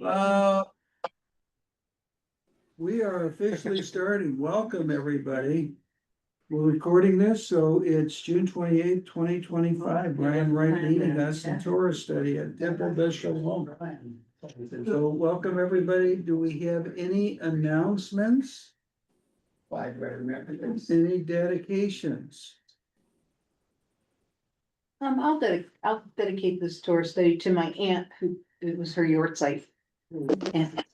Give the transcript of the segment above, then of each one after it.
Uh, we are officially starting. Welcome, everybody. We're recording this, so it's June 28th, 2025. Brian Wright leading us in Torah Study at Temple Beth Sholom. So welcome, everybody. Do we have any announcements? Any dedications? I'll dedicate this Torah study to my aunt, who, it was her yahrzeit. And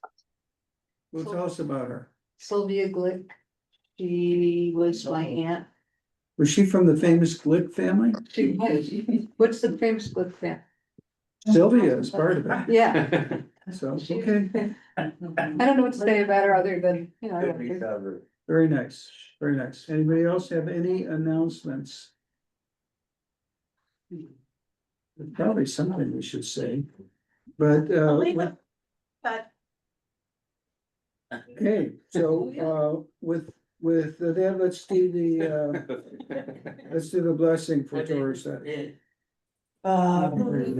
Well, tell us about her. Sylvia Glick, she was my aunt. Was she from the famous Glick family? What's the famous Glick family? Sylvia is part of it. Yeah. So, okay, I don't know what to say about her other than, you know, I like her. very nice, very nice. Anybody else have any announcements? There's probably something we should say, but, okay, so, with that, let's do the blessing for Torah study. Very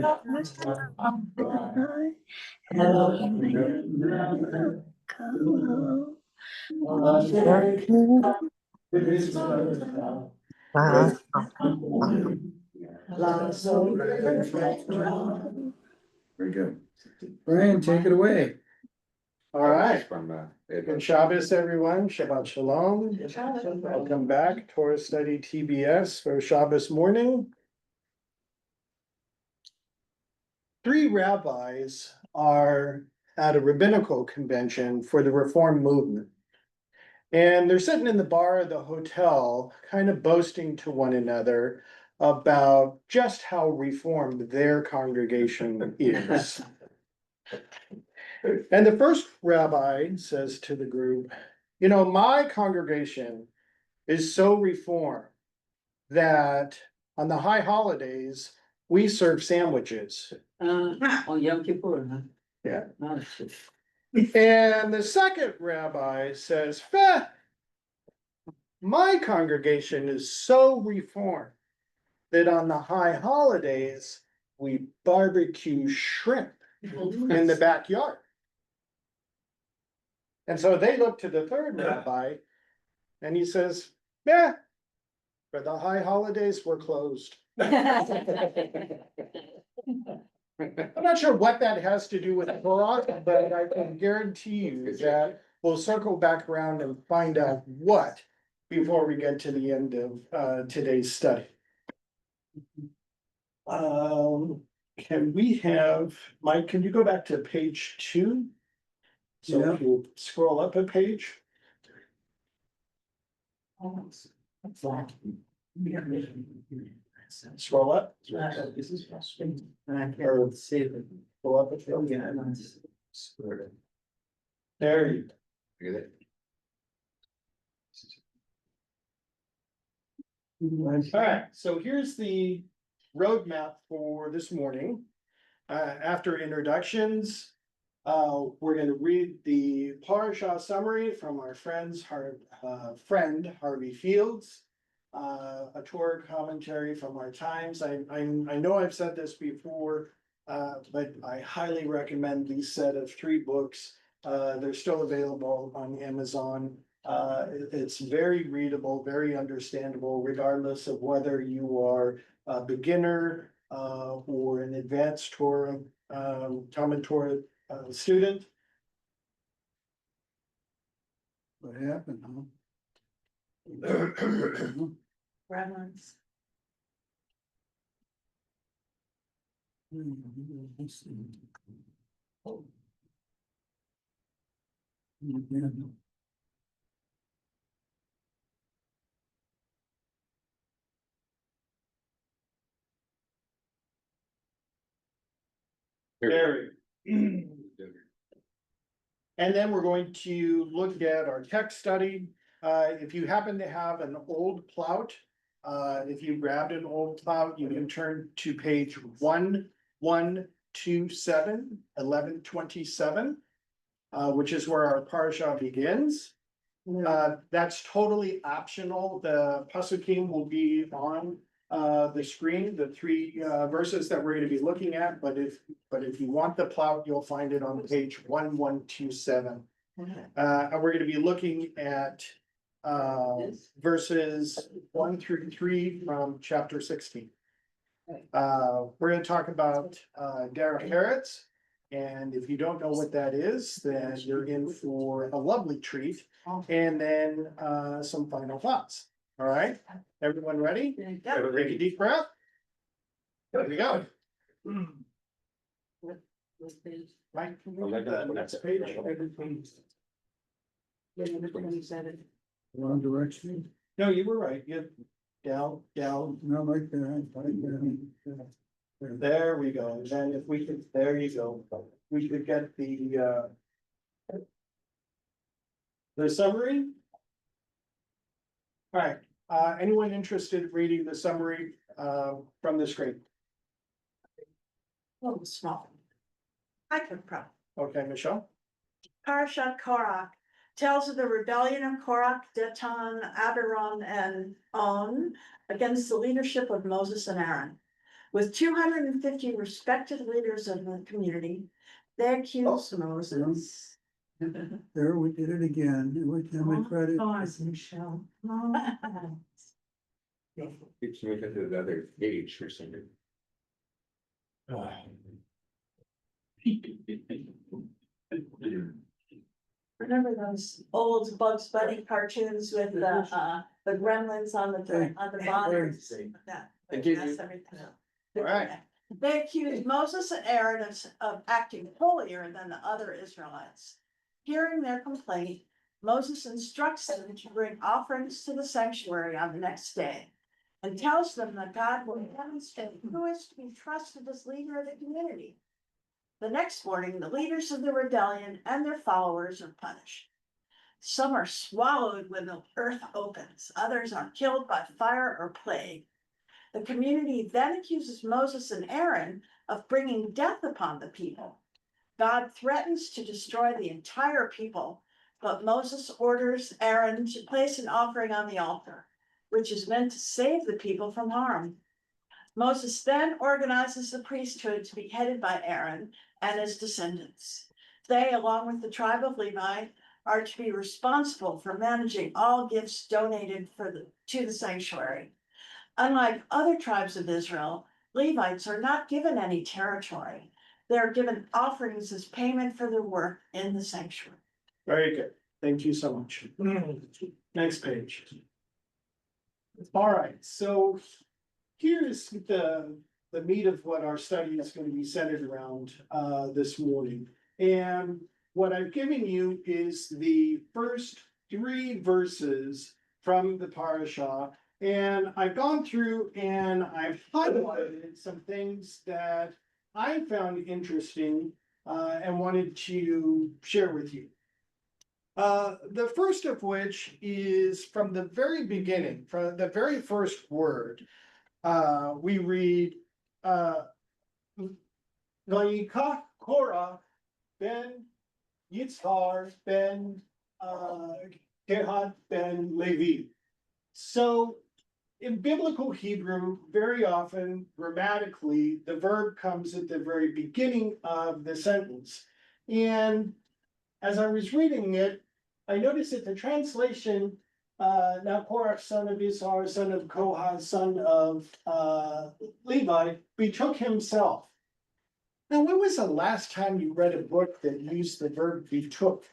good. Brian, take it away. All right, good Shabbos, everyone. Shabbat Shalom. Welcome back, Torah Study TBS for Shabbos morning. 3 rabbis are at a rabbinical convention for the Reform movement. And they're sitting in the bar of the hotel, kind of boasting to one another about just how reformed their congregation is. And the first rabbi says to the group, you know, my congregation is so reformed that on the high holidays, we serve sandwiches. On Yom Kippur, huh? Yeah. Oh, shit. And the second rabbi says, my congregation is so reformed that on the high holidays, we barbecue shrimp in the backyard. And so they look to the third rabbi and he says, yeah, for the high holidays, we're closed. I'm not sure what that has to do with Korach, but I can guarantee you that we'll circle back around and find out what before we get to the end of today's study. Can we have, Mike, can you go back to page 2? So Yeah. if you scroll up a page. Scroll up. This is frustrating. I Or can't see it. go up a page. Yeah, There you go. All right, so here's the roadmap for this morning. After introductions, we're gonna read the Parasha summary from our friend Harvey Fields. A Torah commentary from our times. I know I've said this before, but I highly recommend these set of 3 books. They're still available on Amazon. It's very readable, very understandable, regardless of whether you are a beginner or an advanced Torah, Talmud Torah student. What happened, huh? Gremlins. Very. And then we're going to look at our text study. If you happen to have an old Plout, if you grabbed an old Plout, you can turn to page 1127, 1127, which is where our Parasha begins. That's totally optional. The Pasukim will be on the screen, the three verses that we're gonna be looking at, but if you want the plot, you'll find it on page 1127. And we're gonna be looking at verses 1 through 3 from chapter 16. We're gonna talk about Derek Harrods. And if you don't know what that is, then you're in for a lovely treat. And then some final thoughts. All right, everyone ready? Take a deep breath. There we go. Right. Next page. Wrong direction. No, you were right. You down. No, like that, like that. There we go. And then if we could, there you go. We could get the summary. All right, anyone interested in reading the summary from the screen? Oh, small. I can probably. Okay, Michelle? Parasha Korach tells of the rebellion of Korach, Datan, Abiram, and On against the leadership of Moses and Aaron. With 250 respected leaders of the community, they accused Moses. There, we did it again. We can we credit. Michelle. Keeps moving to the other page or something. Remember those old Bugs Bunny cartoons with the gremlins on the bottom? That- Continue. that's everything. All right. They accused Moses and Aaron of acting holier than the other Israelites. Hearing their complaint, Moses instructs them to bring offerings to the sanctuary on the next day and tells them that God will demonstrate who is to be trusted as leader of the community. The next morning, the leaders of the rebellion and their followers are punished. Some are swallowed when the earth opens, others are killed by fire or plague. The community then accuses Moses and Aaron of bringing death upon the people. God threatens to destroy the entire people, but Moses orders Aaron to place an offering on the altar, which is meant to save the people from harm. Moses then organizes the priesthood to be headed by Aaron and his descendants. They, along with the tribe of Levi, are to be responsible for managing all gifts donated to the sanctuary. Unlike other tribes of Israel, Levites are not given any territory. They are given offerings as payment for their work in the sanctuary. Very good. Thank you so much. Next page. All right, so here's the meat of what our study is going to be centered around this morning. And what I've given you is the first 3 verses from the parasha. And I've gone through and I've highlighted some things that I found interesting and wanted to share with you. The first of which is from the very beginning, from the very first word. We read, Vayikach Korach ben Yitzhar ben Kehat ben Levi. So in biblical Hebrew, very often grammatically, the verb comes at the very beginning of the sentence. And as I was reading it, I noticed that the translation, now Korach, son of Ishar, son of Kohath, son of Levi, betook himself. Now, when was the last time you read a book that used the verb betook?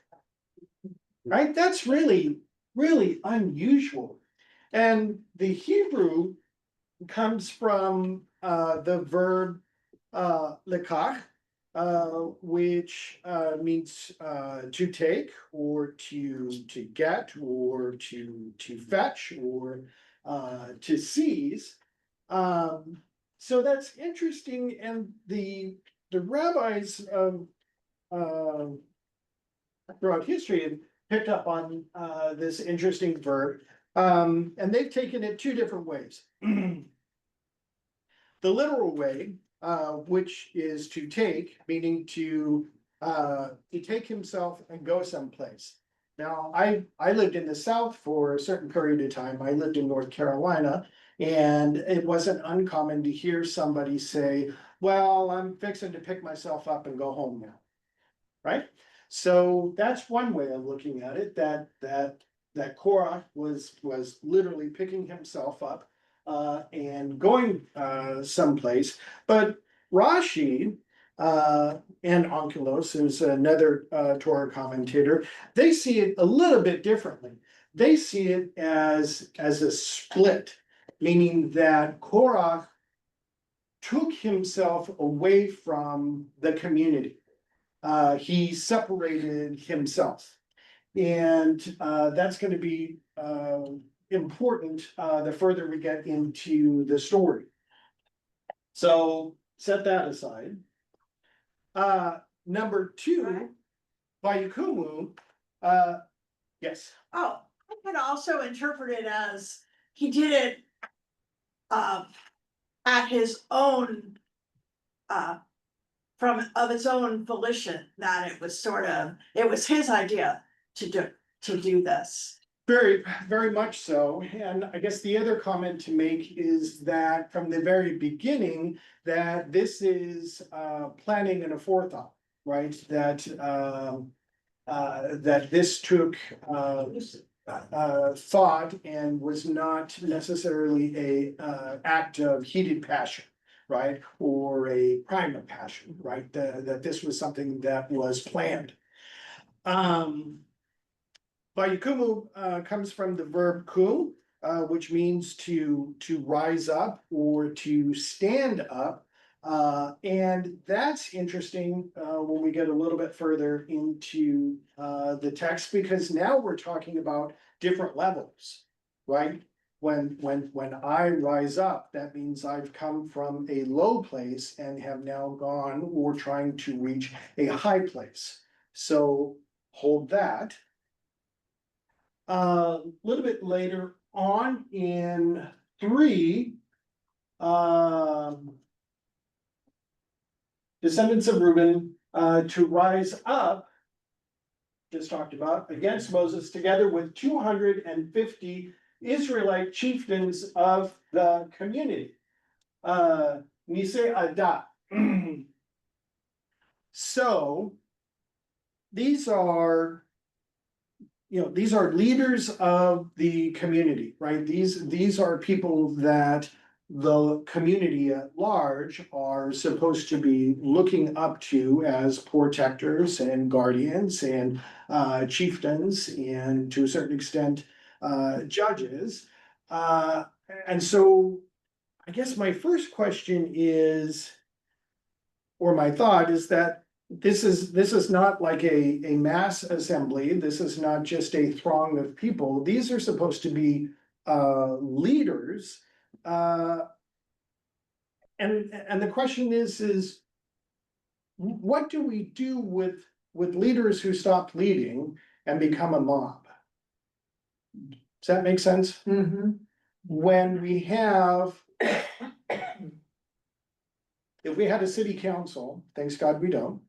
Right? That's really, really unusual. And the Hebrew comes from the verb lekach, which means to take or to get or to fetch or to seize. So that's interesting, and the rabbis throughout history have picked up on this interesting verb, and they've taken it 2 different ways. The literal way, which is to take, meaning to take himself and go someplace. Now, I lived in the South for a certain period of time. I lived in North Carolina, And it wasn't uncommon to hear somebody say, well, I'm fixing to pick myself up and go home now. Right? So that's one way of looking at it, that Korach was literally picking himself up and going someplace. But Rashi and Onkelos, who's another Torah commentator, they see it a little bit differently. They see it as a split, meaning that Korach took himself away from the community. He separated himself. And that's gonna be important the further we get into the story. So set that aside. Number two, Vayikumu, yes. Oh, I could also interpret it as he did it at his own of its own volition, that it was his idea to do this. Very, very much so. And I guess the other comment to make is that from the very beginning, that this is planning and a forethought, right? That this took thought and was not necessarily a act of heated passion, right? Or a crime of passion, right? That this was something that was planned. Vayikumu comes from the verb kum, which means to rise up or to stand up. And that's interesting when we get a little bit further into the text, because now we're talking about different levels, right? When I rise up, that means I've come from a low place and have now gone or trying to reach a high place. So hold that. A little bit later on in 3, descendants of Reuben to rise up, just talked about, against Moses, together with 250 Israelite chieftains of the community. Nisei Adah. So these are, these are leaders of the community, right? These are people that the community at large are supposed to be looking up to as protectors and guardians and chieftains, and to a certain extent, judges. And so I guess my first question is, or my thought is that this is not like a mass assembly. This is not just a throng of people. These are supposed to be leaders. And the question is what do we do with leaders who stopped leading and become a mob? Does that make sense? Mm-hmm. When we have, if we had a city council, thanks God we don't,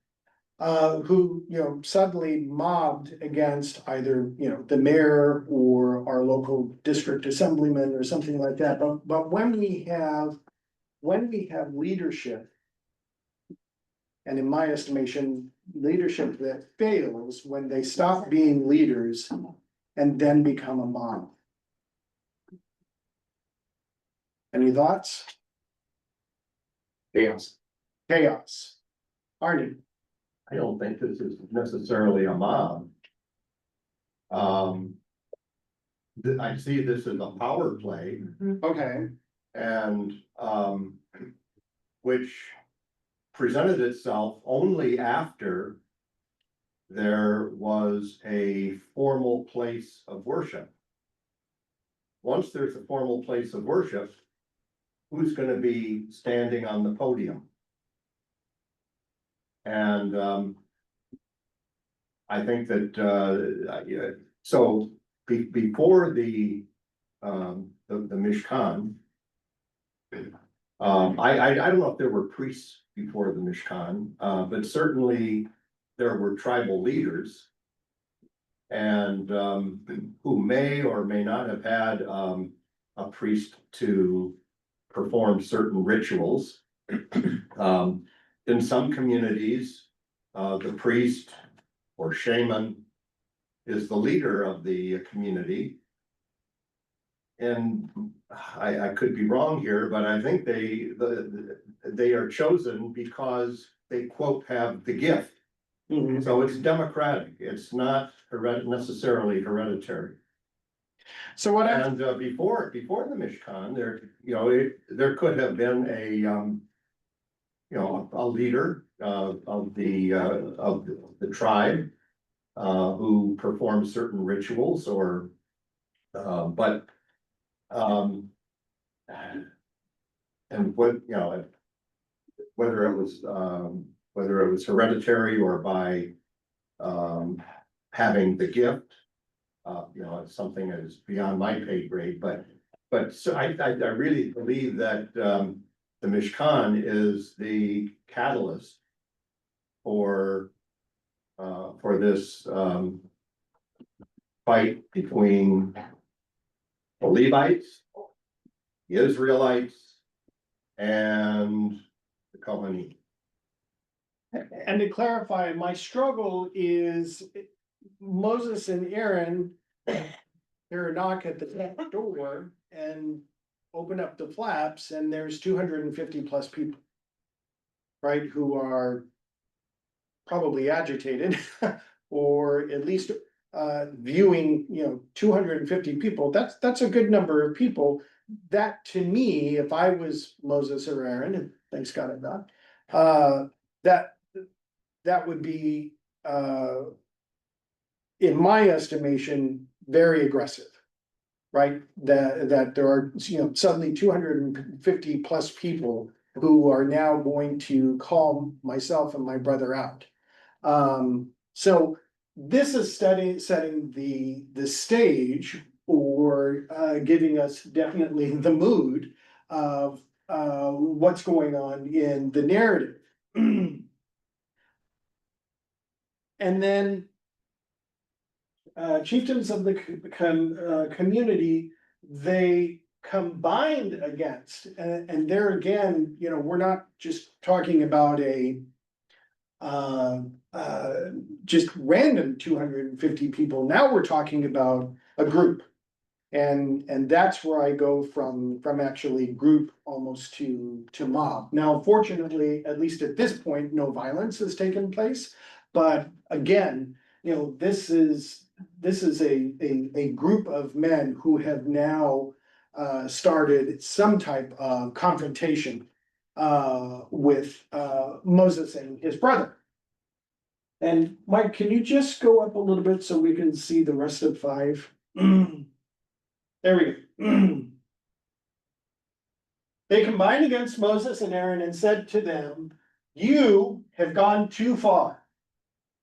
who, suddenly mobbed against either, the mayor or our local district assemblyman or something like that. But when we have leadership, and in my estimation, leadership that fails when they stop being leaders and then become a mob. Any thoughts? Chaos. Chaos. Arnie? I don't think this is necessarily a mob. I see this as a power play Okay, and, which presented itself only after there was a formal place of worship. Once there's a formal place of worship, who's gonna be standing on the podium? And I think that so before the Mishkan, I don't know if there were priests before the Mishkan, but certainly there were tribal leaders. And who may or may not have had a priest to perform certain rituals. In some communities, the priest or shaman is the leader of the community. And I could be wrong here, but I think they are chosen because they quote have the gift. So it's democratic, it's not necessarily hereditary. So what I, And before the Mishkan, there could have been a leader of the tribe who performed certain rituals or and whether it was hereditary or by having the gift, it's something that is beyond my pay grade, but so I really believe that the Mishkan is the catalyst for this fight between the Levites, the Israelites, and the Kohanim. and to clarify, my struggle is Moses and Aaron. They're a knock at the door and open up the flaps, and there's 250 plus people. Right, who are probably agitated, or at least viewing, 250 people, that's a good number of people. That to me, if I was Moses or Aaron, and thanks God I'm not, that would be in my estimation, very aggressive. Right, that there are, suddenly 250 plus people who are now going to call myself and my brother out. So this is setting the stage, or giving us definitely the mood of what's going on in the narrative. And then chieftains of the community, they combined against, and there again, we're not just talking about a just random 250 people. Now we're talking about a group, and that's where I go from actually group almost to mob. Now, fortunately, at least at this point, no violence has taken place, but again, this is a group of men who have now started some type of confrontation with Moses and his brother. And Mike, can you just go up a little bit so we can see the rest of 5? There we go. They combined against Moses and Aaron and said to them, "You have gone too far."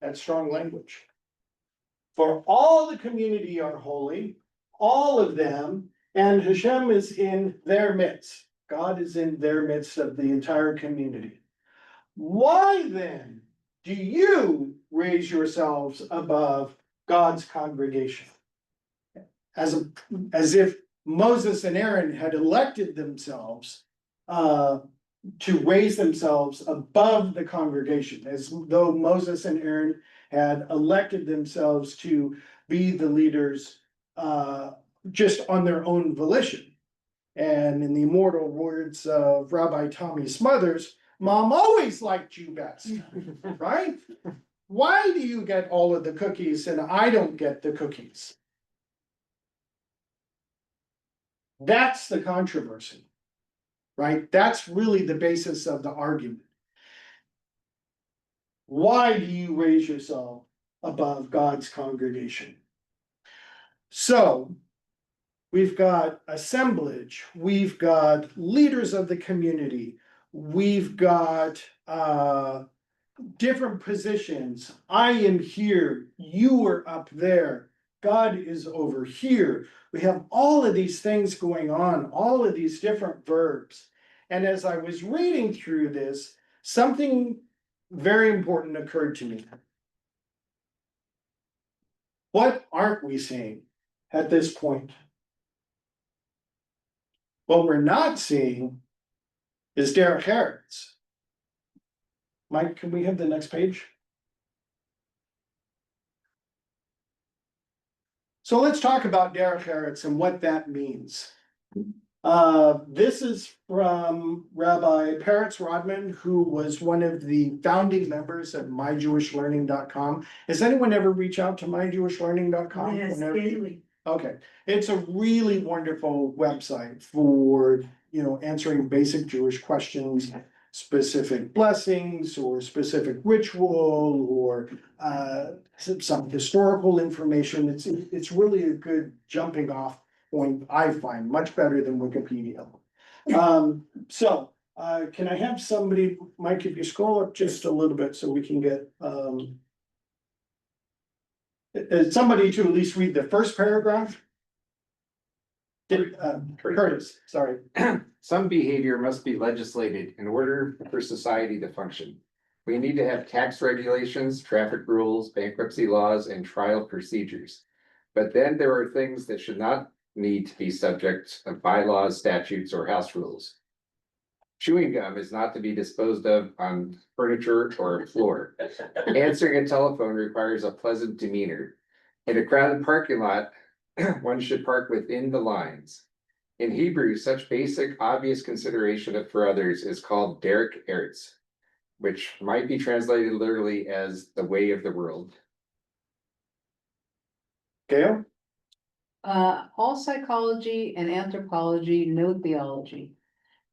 That's strong language. "For all the community are holy, all of them, and Hashem is in their midst." God is in their midst of the entire community. "Why then do you raise yourselves above God's congregation?" As if Moses and Aaron had elected themselves to raise themselves above the congregation, as though Moses and Aaron had elected themselves to be the leaders just on their own volition. And in the immortal words of Rabbi Tommy Smothers, "Mom always liked you best," right? "Why do you get all of the cookies and I don't get the cookies?" That's the controversy, right? That's really the basis of the argument. Why do you raise yourself above God's congregation? So we've got assemblage, we've got leaders of the community, we've got different positions. I am here, you are up there, God is over here. We have all of these things going on, all of these different verbs. And as I was reading through this, something very important occurred to me. What aren't we seeing at this point? What we're not seeing is Derek Harrods. Mike, can we have the next page? So let's talk about Derek Harrods and what that means. This is from Rabbi Peretz Rodman, who was one of the founding members of myjewishlearning.com. Has anyone ever reached out to myjewishlearning.com? Yes, daily. Okay, it's a really wonderful website for, answering basic Jewish questions, specific blessings or specific ritual or some historical information. It's really a good jumping off point, I find, much better than Wikipedia. Can I have somebody, Mike, if you scroll up just a little bit so we can get somebody to at least read the first paragraph? Curtis, sorry. Some behavior must be legislated in order for society to function. We need to have tax regulations, traffic rules, bankruptcy laws, and trial procedures. But then there are things that should not need to be subject of bylaws, statutes, or house rules. Chewing gum is not to be disposed of on furniture or floor. Answering a telephone requires a pleasant demeanor. In a crowded parking lot, one should park within the lines. In Hebrew, such basic, obvious consideration for others is called derek eretz, which might be translated literally as the way of the world. Gail? All psychology and anthropology, no theology.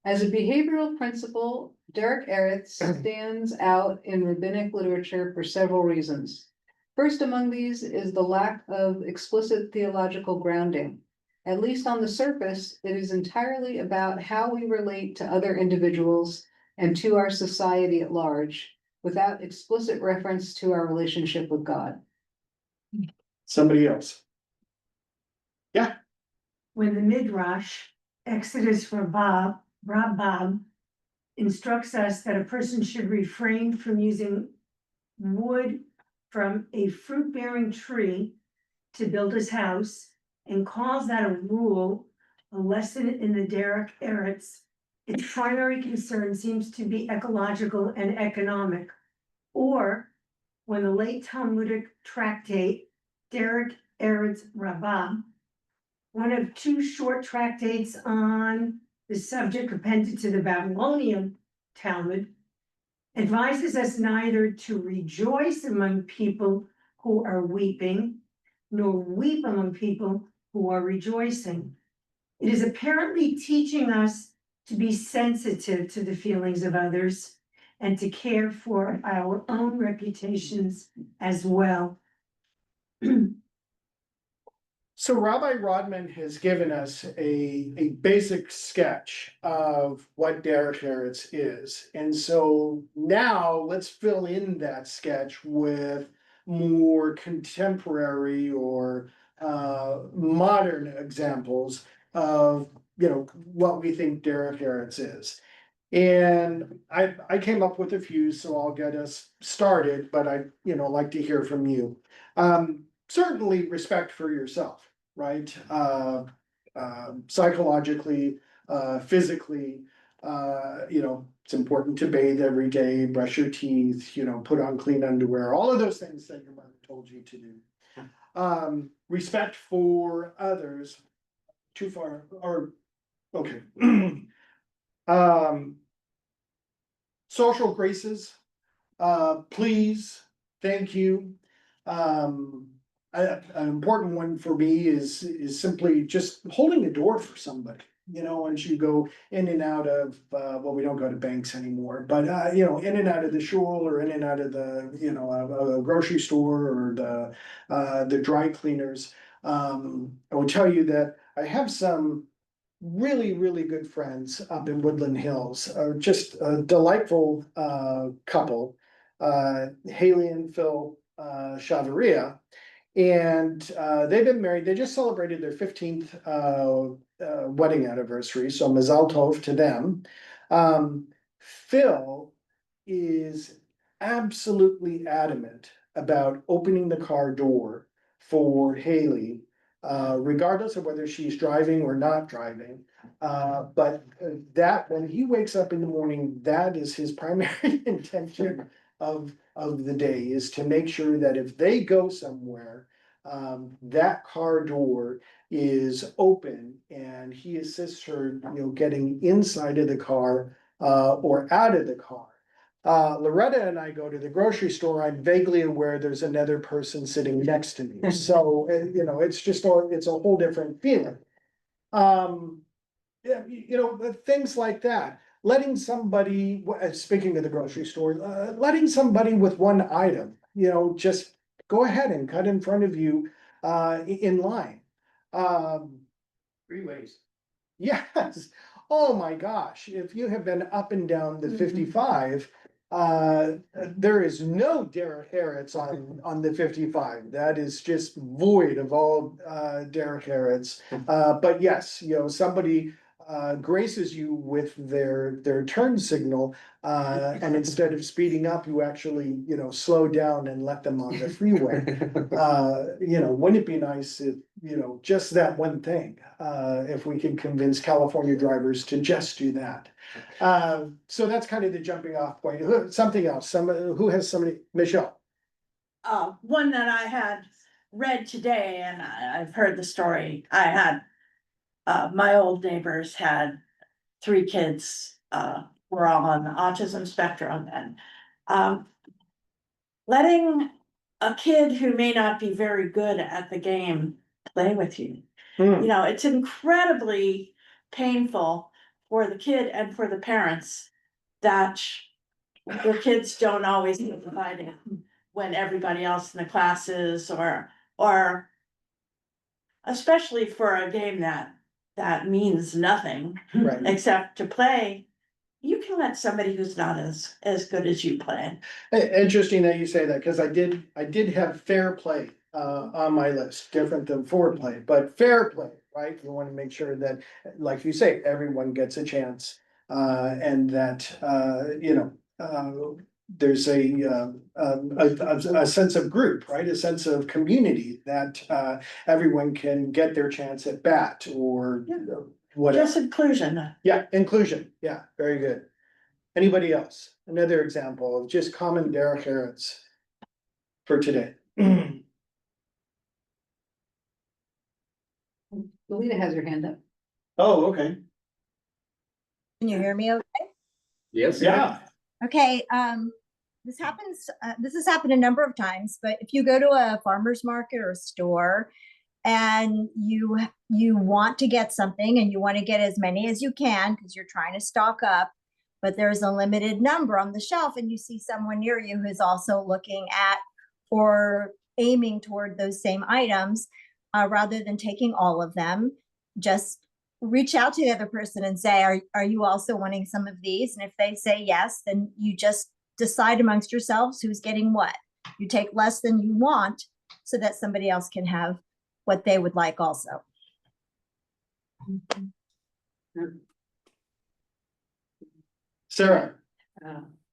As a behavioral principle, Derek Eretz stands out in rabbinic literature for several reasons. First among these is the lack of explicit theological grounding. At least on the surface, it is entirely about how we relate to other individuals and to our society at large, without explicit reference to our relationship with God. Somebody else. When the Midrash, Exodus Rabbah, instructs us that a person should refrain from using wood from a fruit-bearing tree to build his house, and calls that a rule, a lesson in the Derek Eretz, its primary concern seems to be ecological and economic. Or when the late Talmudic tractate, Derek Eretz Rabbah, one of two short tractates on the subject appended to the Babylonian Talmud, advises us neither to rejoice among people who are weeping, nor weep among people who are rejoicing. It is apparently teaching us to be sensitive to the feelings of others and to care for our own reputations as well. So Rabbi Rodman has given us a basic sketch of what Derek Eretz is. And so now let's fill in that sketch with more contemporary or modern examples of, what we think Derek Eretz is. And I came up with a few, so I'll get us started, but I, like to hear from you. Certainly respect for yourself, right? Psychologically, physically, it's important to bathe every day, brush your teeth, put on clean underwear, all of those things that your mother told you to do. Respect for others, too far, or, okay. Social graces, please, thank you. An important one for me is simply just holding the door for somebody, as you go in and out of, well, we don't go to banks anymore, but, in and out of the shul or in and out of the, a grocery store or the dry cleaners. I will tell you that I have some really, really good friends up in Woodland Hills, just a delightful couple, Haley and Phil Chavaria. And they've been married, they just celebrated their 15th wedding anniversary, so Mazal Tov to them. Phil is absolutely adamant about opening the car door for Haley, regardless of whether she's driving or not driving. But that, when he wakes up in the morning, that is his primary intention of the day, is to make sure that if they go somewhere, that car door is open and he assists her, getting inside of the car, or out of the car. Loretta and I go to the grocery store, I'm vaguely aware there's another person sitting next to me, so, it's just, it's a whole different feeling. Yeah, things like that, letting somebody, speaking of the grocery store, letting somebody with one item, just go ahead and cut in front of you, in line. Three ways. Yes, oh my gosh, if you have been up and down the Mhm. 55, there is no Derek Harrods on the 55. That is just void of all, Derek Harrods. But yes, somebody, graces you with their turn signal, and instead of speeding up, you actually, slow down and let them on the freeway. Wouldn't it be nice if, just that one thing, if we could convince California drivers to just do that. So that's kind of the jumping off point. Something else, who has somebody, Michelle? One that I had read today, and I've heard the story. I had, my old neighbors had 3 kids, were all on the autism spectrum, and, letting a kid who may not be very good at the game play with you. It's incredibly painful for the kid and for the parents that their kids don't always get invited when everybody else in the class is, or especially for a game that means nothing Right. except to play. You can let somebody who's not as good as you play. Interesting that you say that, because I did have fair play, on my list, different than foreplay, but fair play, right? You want to make sure that, like you say, everyone gets a chance, and that, there's a sense of group, right? A sense of community that, everyone can get their chance at bat or whatever. Just inclusion. Yeah, inclusion. Yeah, very good. Anybody else? Another example of just common Derek Harrods for today. Lolita has her hand up. Oh, okay. Can you hear me okay? Yes. Yeah. Okay, this has happened a number of times, but if you go to a farmer's market or a store and you want to get something and you want to get as many as you can because you're trying to stock up, but there's a limited number on the shelf and you see someone near you who's also looking at or aiming toward those same items, rather than taking all of them, just reach out to the other person and say, are you also wanting some of these? And if they say yes, then you just decide amongst yourselves who's getting what. You take less than you want so that somebody else can have what they would like also. Sarah.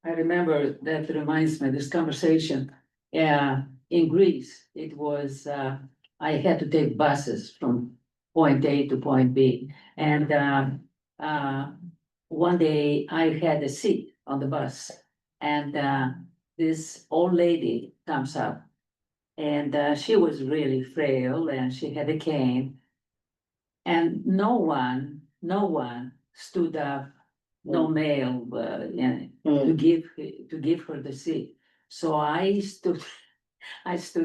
I remember that reminds me of this conversation. In Greece, it was, I had to take buses from point A to point B. And one day I had a seat on the bus and this old lady comes up and she was really frail and she had a cane. And no one stood up, no male, to give her the seat. So I stood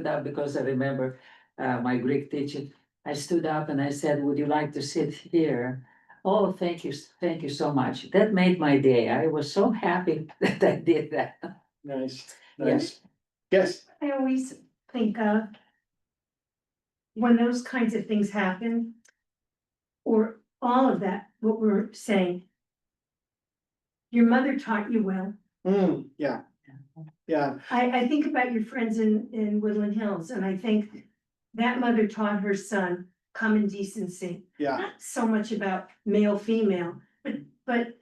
up because I remember my Greek teacher. I stood up and I said, "Would you like to sit here?" "Oh, thank you so much." That made my day. I was so happy that I did that. Nice, nice. Yes, I always think of when those kinds of things happen, or all of that, what we're saying. Your mother taught you well. yeah. Yeah, I think about your friends in Woodland Hills, and I think that mother taught her son common decency. yeah, Not so much about male, female, but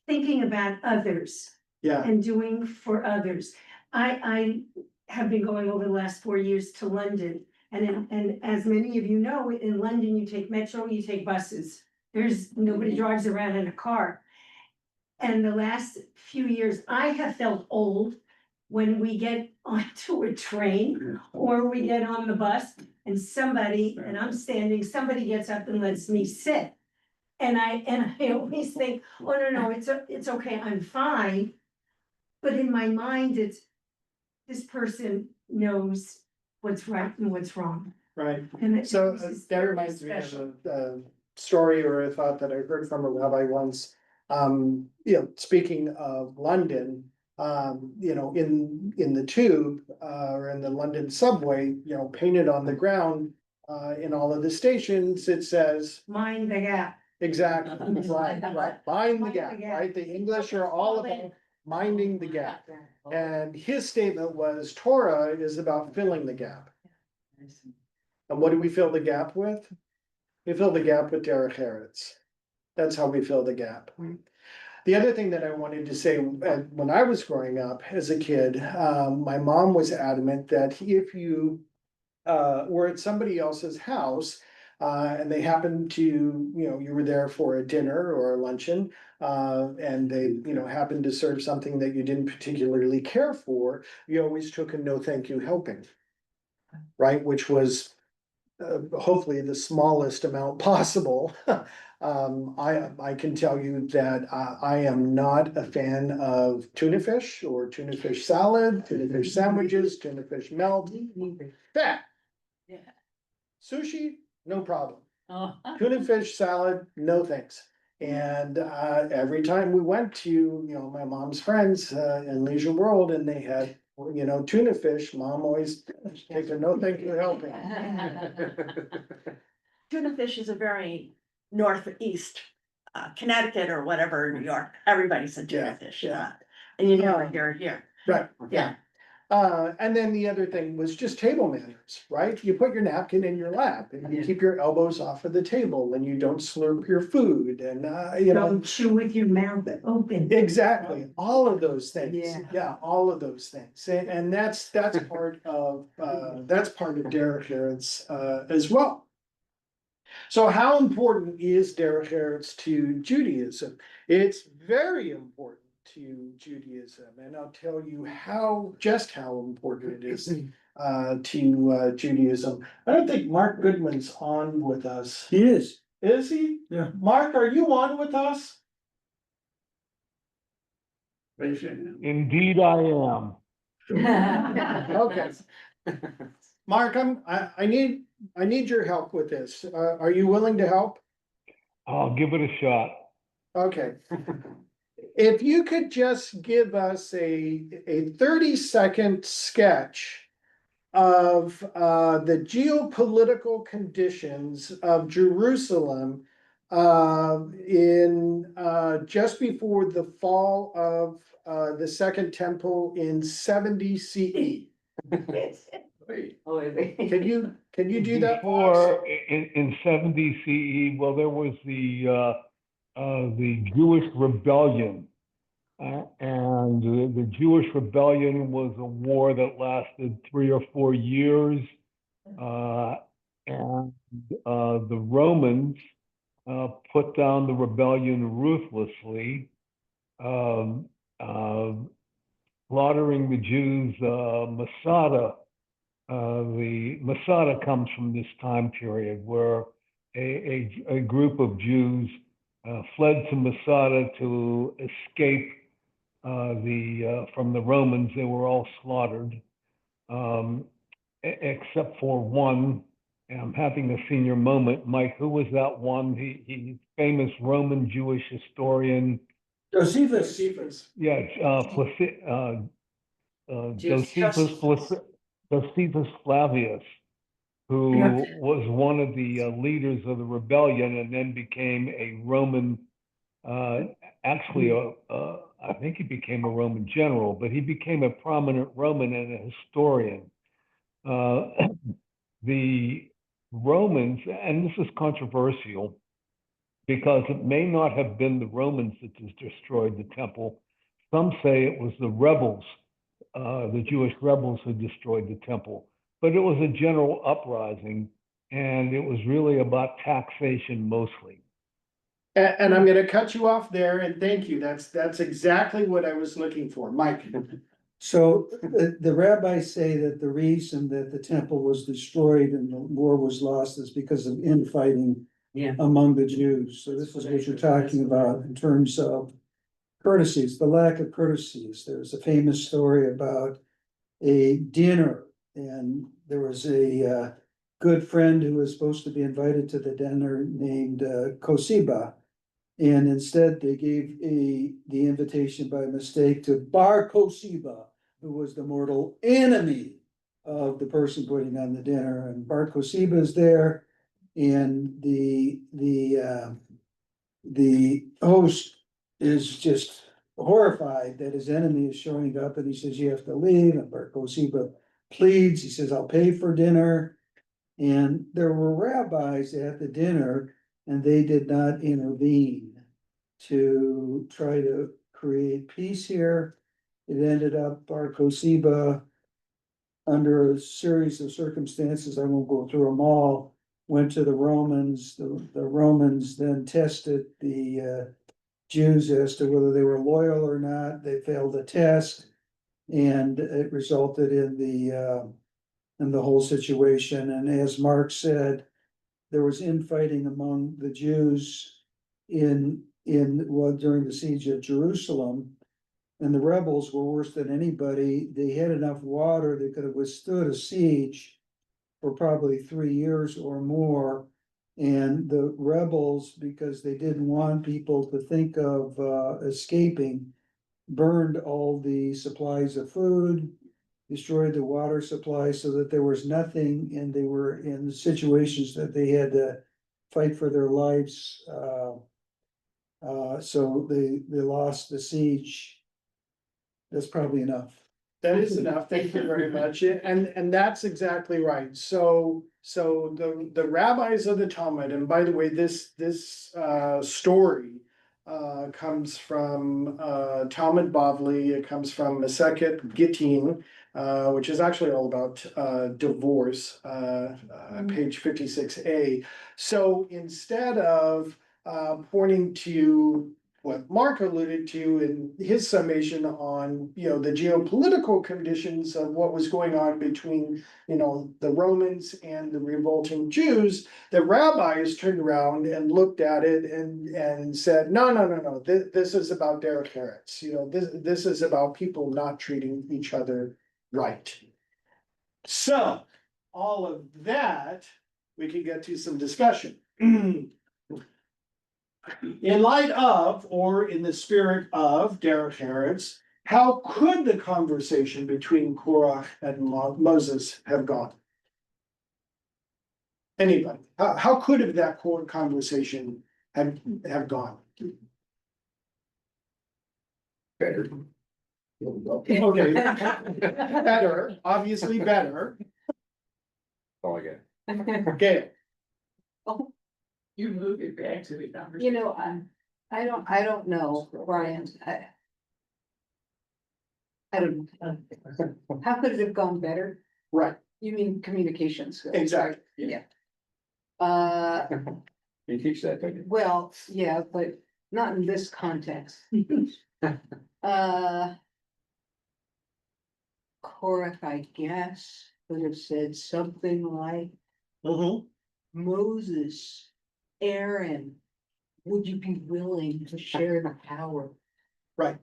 thinking about others yeah. and doing for others. I have been going over the last 4 years to London, and as many of you know, in London, you take metro, you take buses. nobody drives around in a car. And the last few years, I have felt old when we get onto a train or we get on the bus and I'm standing, somebody gets up and lets me sit. And I always think, oh, no, it's okay, I'm fine. But in my mind, this person knows what's right and what's wrong. Right, And so this is that very reminds me of special. a story or a thought that I heard from a rabbi once. Speaking of London, in the tube, or in the London subway, painted on the ground. In all of the stations, it says, Mind the gap. exactly, right, Mind the right, gap. mind the Mind gap, the gap. right? The English are all about minding the gap. And his statement was Torah is about filling the gap. And what do we fill the gap with? We fill the gap with derech eretz. That's how we fill the gap. The other thing that I wanted to say, when I was growing up as a kid, my mom was adamant that if you were at somebody else's house, and they happened to, you were there for a dinner or a luncheon, and they, happened to serve something that you didn't particularly care for, you always took a no thank you helping. Right, which was hopefully the smallest amount possible. I can tell you that I am not a fan of tuna fish or tuna fish salad, tuna fish sandwiches, tuna fish melt. Fat. Yeah. Sushi, no problem. Oh. Tuna fish salad, no thanks. And every time we went to, my mom's friends in Leisure World and they had, tuna fish, mom always take a no thank you helping. Tuna fish is a very northeast, Connecticut or whatever, New York, everybody said tuna fish, yeah. and you never hear it here. Right, Yeah. and then the other thing was just table manners, right? You put your napkin in your lap and you Yeah. keep your elbows off of the table and you don't slurp your food and, Don't chew with your mouth open. Exactly, all of those things. Yeah. Yeah, all of those things. And that's part of, derech eretz, as well. So how important is derech eretz to Judaism? It's very important to Judaism, and I'll tell you just how important it is to Judaism. I don't think Mark Goodman's on with us. He is. Is he? Yeah. Mark, are you on with us? Indeed, I am. Okay. Mark, I need your help with this. Are you willing to help? I'll give it a shot. Okay. If you could just give us a 30-second sketch of the geopolitical conditions of Jerusalem in just before the fall of the Second Temple in 70 CE. Oh, really? Can you do that for us? Before, in 70 CE, well, there was the Jewish rebellion. And the Jewish rebellion was a war that lasted 3 or 4 years. And the Romans put down the rebellion ruthlessly, slaughtering the Jews, Masada. The Masada comes from this time period where a group of Jews fled to Masada to escape from the Romans. They were all slaughtered, except for one. And I'm having a senior moment. Mike, who was that one? He's famous Roman Jewish historian. Josephus. Yeah, Josephus Flavius, who was one of the leaders of the rebellion and then became a Roman, I think he became a Roman general, but he became a prominent Roman and a historian. The Romans, and this is controversial, because it may not have been the Romans that destroyed the temple. Some say it was the rebels, the Jewish rebels who destroyed the temple. But it was a general uprising, and it was really about taxation mostly. And I'm gonna cut you off there and thank you. That's exactly what I was looking for. Mike. So the rabbis say that the reason that the temple was destroyed and the war was lost is because of infighting Yeah. among the Jews. So this is what you're talking about in terms of courtesies, the lack of courtesies. There's a famous story about a dinner, and there was a good friend who was supposed to be invited to the dinner named Kosiba. And instead, they gave the invitation by mistake to Bar Kosiba, who was the mortal enemy of the person putting on the dinner. And Bar Kosiba is there, and the host is just horrified that his enemy is showing up, and he says, "You have to leave." And Bar Kosiba pleads. He says, "I'll pay for dinner." And there were rabbis at the dinner, and they did not intervene to try to create peace here. It ended up Bar Kosiba, under a series of circumstances, I won't go through them all, went to the Romans. The Romans then tested the Jews as to whether they were loyal or not. They failed the test, and it resulted in the whole situation. And as Mark said, there was infighting among the Jews during the siege of Jerusalem. And the rebels were worse than anybody. They had enough water, they could have withstood a siege for probably 3 years or more. And the rebels, because they didn't want people to think of escaping, burned all the supplies of food, destroyed the water supply so that there was nothing, and they were in situations that they had to fight for their lives. So they lost the siege. That's probably enough. That is enough. Thank you very much. And that's exactly right. So the rabbis of the Talmud, and by the way, this story comes from Talmud Bavli. It comes from Masechet Gittin, which is actually all about divorce, page 56a. So instead of pointing to what Mark alluded to in his summation on, the geopolitical conditions of what was going on between, the Romans and the revolting Jews, the rabbis turned around and looked at it and said, no, this is about derech eretz. This is about people not treating each other right. So, all of that, we can get to some discussion. In light of, or in the spirit of derech eretz, how could the conversation between Korach and Moses have gone? Anybody? How could have that conversation have gone? Better. Okay, better, obviously better. All I got. Okay, You move it back to the conversation. You know, I don't know, Brian, I don't, how could it have gone better? right, You mean communication skills? exactly. Yeah. You teach that, don't you? Well, yeah, but not in this context. Korach, I guess, could have said something like, Mhm. Moses, Aaron, would you be willing to share the power? Right.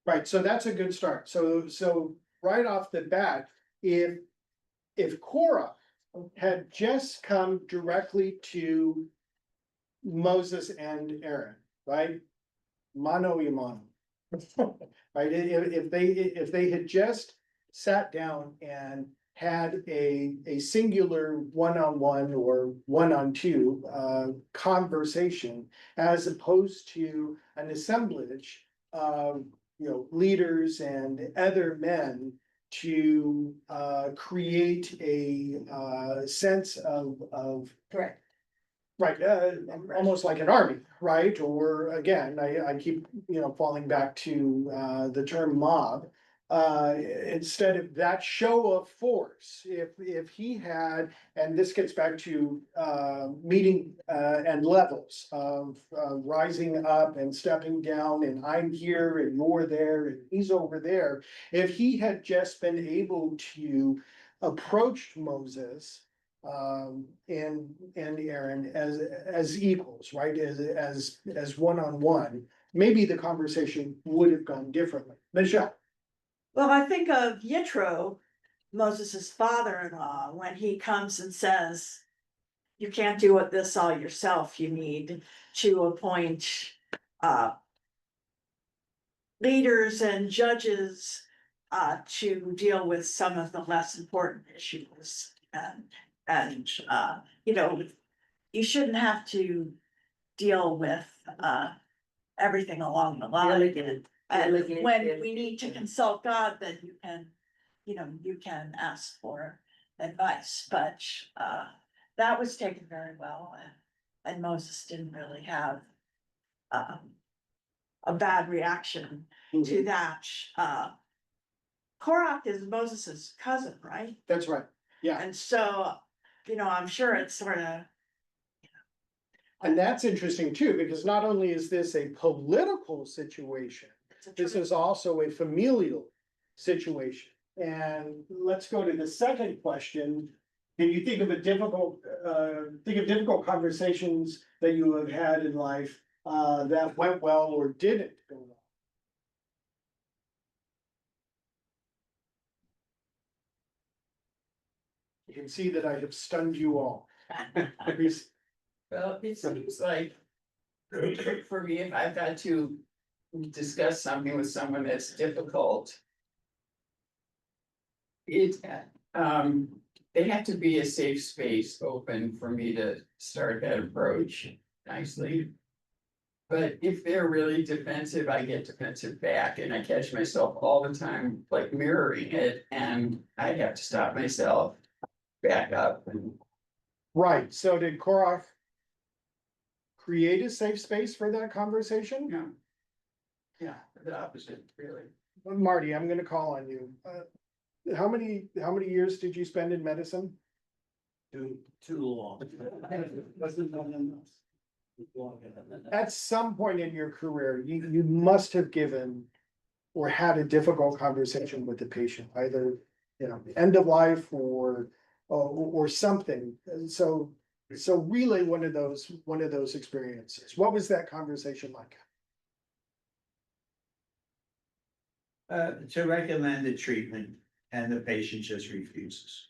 Right, so that's a good start. So right off the bat, if Korah had just come directly to Moses and Aaron, right? Mano y mano. Right, if they had just sat down and had a singular one-on-one or one-on-two conversation, as opposed to an assemblage of leaders and other men to create a sense of Correct. right, almost like an army, right? Or again, I keep falling back to the term mob. instead of that show of force, if he had, and this gets back to, meeting, and levels of, rising up and stepping down, and I'm here and you're there and he's over there. If he had just been able to approach Moses, and Aaron as equals, right, as one-on-one, maybe the conversation would have gone differently. Michelle? Well, I think of Yitro, Moses's father-in-law, when he comes and says, you can't do this all yourself, you need to appoint leaders and judges to deal with some of the less important issues. And you know, you shouldn't have to deal with everything along the line. Delegate, And delegate, when delegate. we need to consult God, then you can ask for advice, but that was taken very well, and Moses didn't really have a bad reaction to that. Korach is Moses's cousin, right? That's right. Yeah, And so, I'm sure it's sort of, and that's interesting too, because not only is this a political situation, this is also a familial situation. And let's go to the second question. Can you think of difficult conversations that you have had in life, that went well or didn't go well? You can see that I have stunned you all. Please. Well, it seems like for me, if I've got to discuss something with someone that's difficult, it, they have to be a safe space open for me to start that approach nicely. But if they're really defensive, I get defensive back, and I catch myself all the time, like mirroring it, and I have to stop myself, back up. Right, so did Korach create a safe space for that conversation? Yeah. Yeah, the opposite, really. Marty, I'm gonna call on you. How many years did you spend in medicine? Too long. At some point in your career, you must have given or had a difficult conversation with the patient, either, end of life or something. So relay one of those experiences. What was that conversation like? To recommend the treatment and the patient just refuses.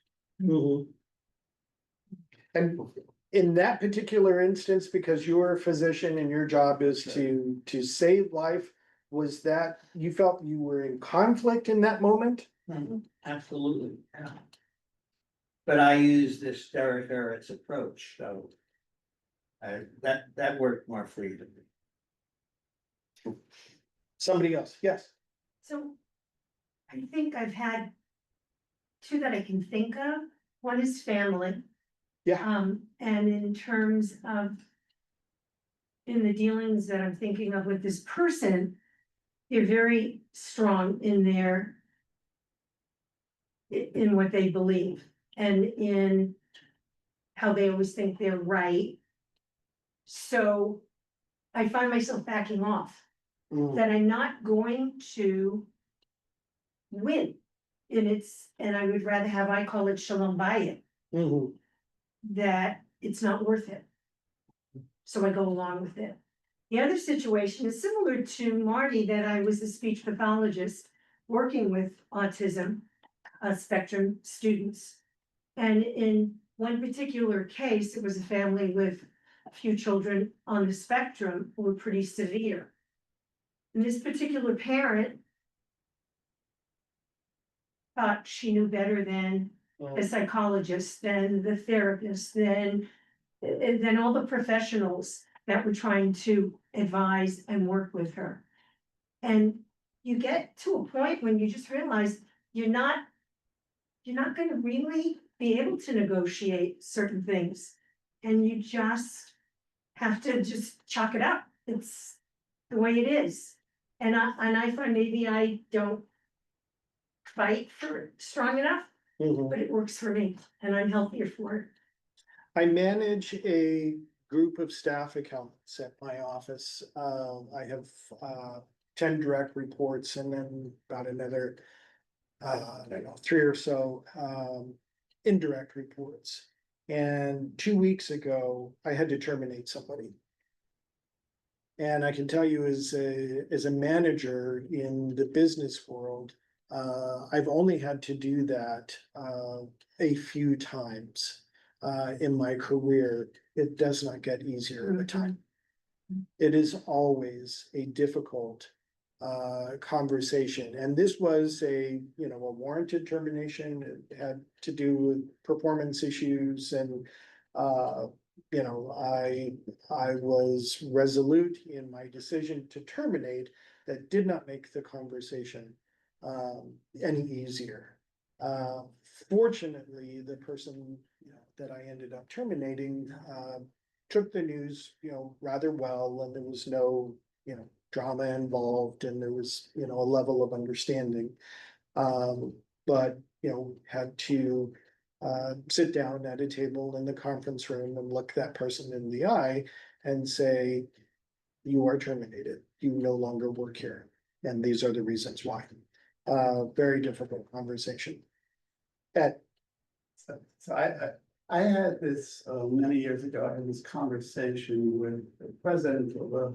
And in that particular instance, because you're a physician and your job is to save life, was that, you felt you were in conflict in that moment? Absolutely, yeah. But I use this Derek Eric's approach, so. That worked more freely. Somebody else, yes. So I think I've had two that I can think of. One is family. Yeah. And in terms of in the dealings that I'm thinking of with this person, they're very strong in in what they believe and in how they always think they're right. So I find myself backing off, that I'm not going to win. And I would rather have, I call it shalom bayit, that it's not worth it. So I go along with it. The other situation is similar to Marty, that I was a speech pathologist working with autism spectrum students. And in one particular case, it was a family with a few children on the spectrum who were pretty severe. And this particular parent thought she knew better than the psychologist, than the therapist, than all the professionals that were trying to advise and work with her. And you get to a point when you just realize you're not going to really be able to negotiate certain things, and you just have to just chalk it up. It's the way it is. And I find maybe I don't fight for it strong enough, Mhm. but it works for me and I'm healthier for it. I manage a group of staff accountants at my office. I have 10 direct reports and then about another, I don't know, 3 or so indirect reports. And 2 weeks ago, I had to terminate somebody. And I can tell you as a manager in the business world, I've only had to do that a few times in my career. It does not get easier with time. It is always a difficult conversation, and this was a warranted termination. It had to do with performance issues and I was resolute in my decision to terminate. That did not make the conversation any easier. Uh, Fortunately, the person that I ended up terminating took the news, rather well, and there was no, drama involved, and there was, a level of understanding. But, had to sit down at a table in the conference room and look that person in the eye and say, you are terminated, you no longer work here, and these are the reasons why. Very difficult conversation. Ed, So I had this, many years ago, I had this conversation with the president of a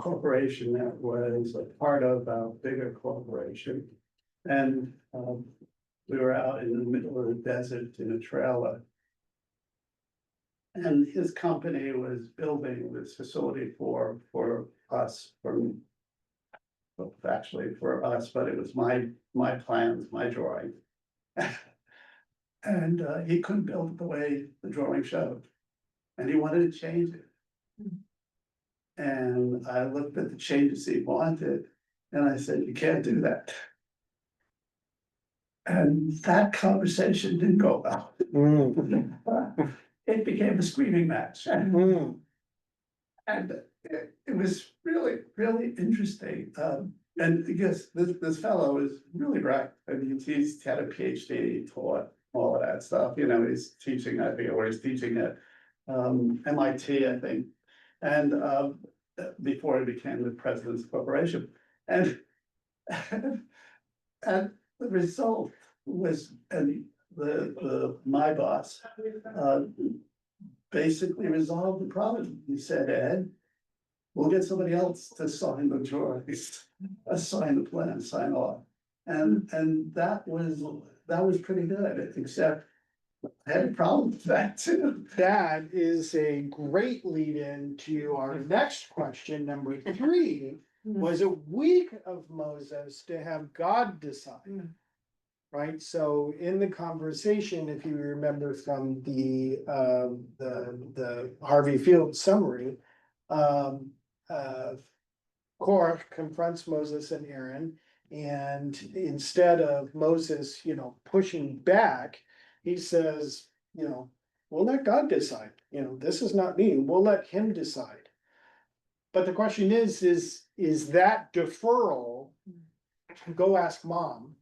corporation that was a part of a bigger corporation. And, we were out in the middle of the desert in a trailer. And his company was building this facility for us, actually for us, but it was my plans, my drawing. And he couldn't build it the way the drawing showed. And he wanted to change it. And I looked at the changes he wanted, and I said, you can't do that. And that conversation didn't go well. It became a screaming match. And it was really, really interesting. And because this fellow is really bright. I mean, he's had a PhD, he taught all of that stuff, he's teaching, I think, or he's teaching at MIT, I think. And before he became the president of the corporation. And the result was, and my boss basically resolved the problem. He said, Ed, we'll get somebody else to sign the drawings, sign the plan, sign off. And that was pretty good, except I had a problem with that too. That is a great lead in to our next question, number 3. Was it weak of Moses to have God decide? Right, so in the conversation, if you remember from the Harvey Field summary, Korach confronts Moses and Aaron, and instead of Moses, pushing back, he says, we'll let God decide. This is not me. We'll let him decide. But the question is that deferral? Go ask mom,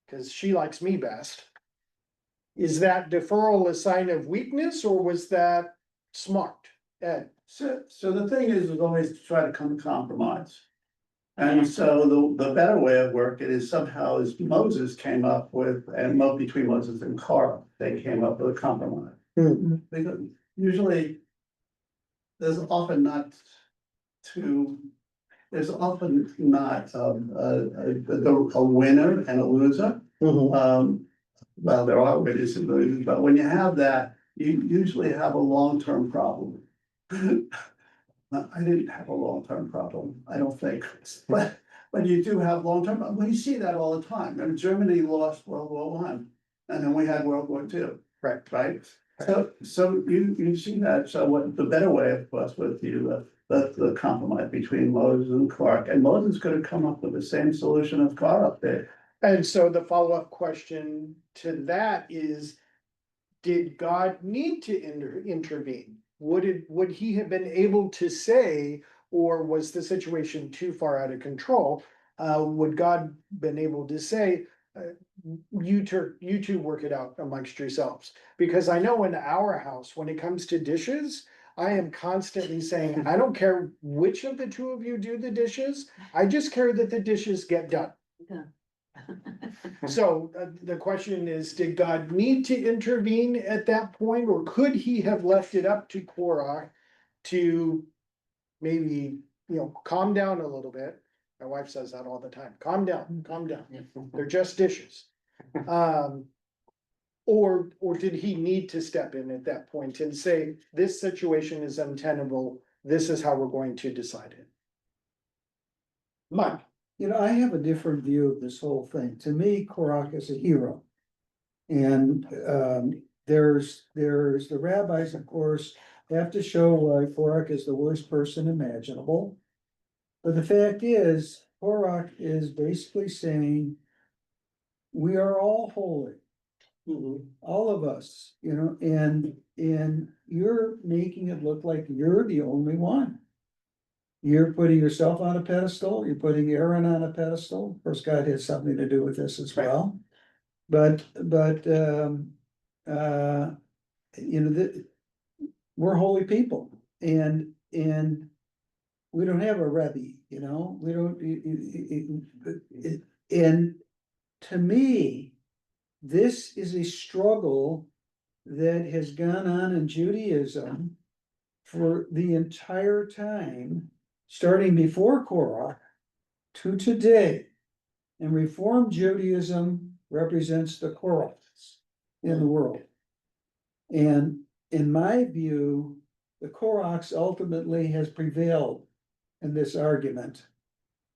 because she likes me best. Is that deferral a sign of weakness, or was that smart? Ed? So the thing is always to try to come to compromise. And so the better way of working is somehow as Moses came up with, and between Moses and Korah, they came up with a compromise. Because usually there's often not a winner and a loser. Well, there are winners and losers, but when you have that, you usually have a long-term problem. I didn't have a long-term problem, I don't think, but you do have long-term, well, you see that all the time. I mean, Germany lost World War I, and then we had World War II. Right? So you see that, so what the better way, of course, was the compromise between Moses and Korah, and Moses could have come up with the same solution as Korah did. And so the follow-up question to that is, did God need to intervene? Would he have been able to say, or was the situation too far out of control? would God been able to say, you two work it out amongst yourselves? Because I know in our house, when it comes to dishes, I am constantly saying, I don't care which of the two of you do the dishes, I just care that the dishes get done. So the question is, did God need to intervene at that point, or could he have left it up to Korach to maybe, calm down a little bit? My wife says that all the time, calm down, they're just dishes. Or did he need to step in at that point and say, this situation is untenable, this is how we're going to decide it? Mike. I have a different view of this whole thing. To me, Korach is a hero. And there's the rabbis, of course, have to show why Korach is the worst person imaginable. But the fact is, Korach is basically saying, we are all holy. All of us, and you're making it look like you're the only one. You're putting yourself on a pedestal, you're putting Aaron on a pedestal. Of course, God has something to do with this as well. But, we're holy people, and we don't have a Rebbe, we don't, and to me, this is a struggle that has gone on in Judaism for the entire time, starting before Korach to today. And Reform Judaism represents the Korachs in the world. And in my view, the Korachs ultimately has prevailed in this argument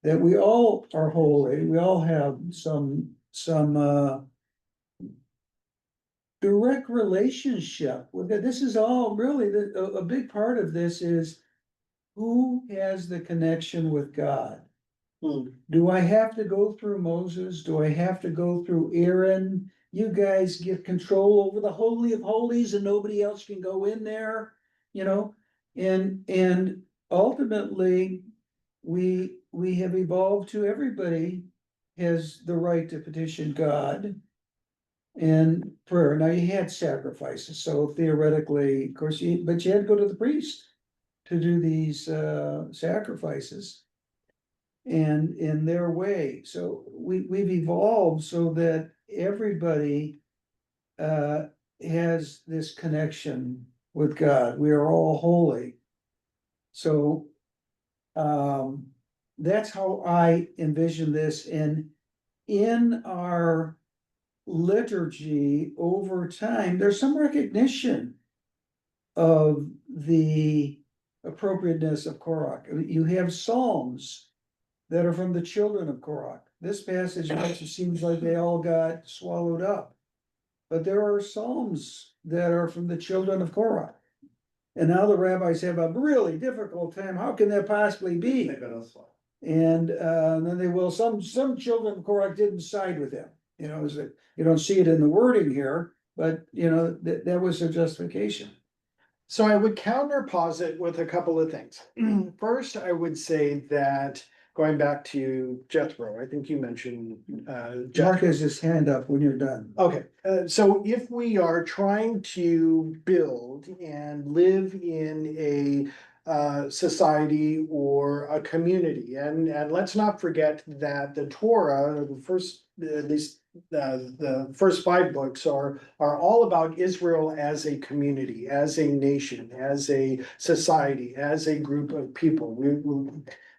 that we all are holy, we all have some direct relationship with it. This is all really a big part of this is who has the connection with God? Do I have to go through Moses? Do I have to go through Aaron? You guys get control over the Holy of Holies and nobody else can go in there, and ultimately we have evolved to everybody has the right to petition God and prayer. Now you had sacrifices, so theoretically, of course, but you had to go to the priest to do these sacrifices. And in their way, so we've evolved so that everybody has this connection with God. We are all holy. So that's how I envision this, and in our liturgy over time, there's some recognition of the appropriateness of Korach. You have psalms that are from the children of Korach. This passage actually seems like they all got swallowed up. But there are psalms that are from the children of Korach. And now the rabbis have a really difficult time. How can that possibly be? And then they will, some children of Korach didn't side with him. You don't see it in the wording here, but that was a justification. So I would counterposit with a couple of things. First, I would say that going back to Jethro, I think you mentioned Jethro. Mark has his hand up when you're done. Okay, so if we are trying to build and live in a society or a community, and let's not forget that the Torah, the first, at least the first 5 books are all about Israel as a community, as a nation, as a society, as a group of people.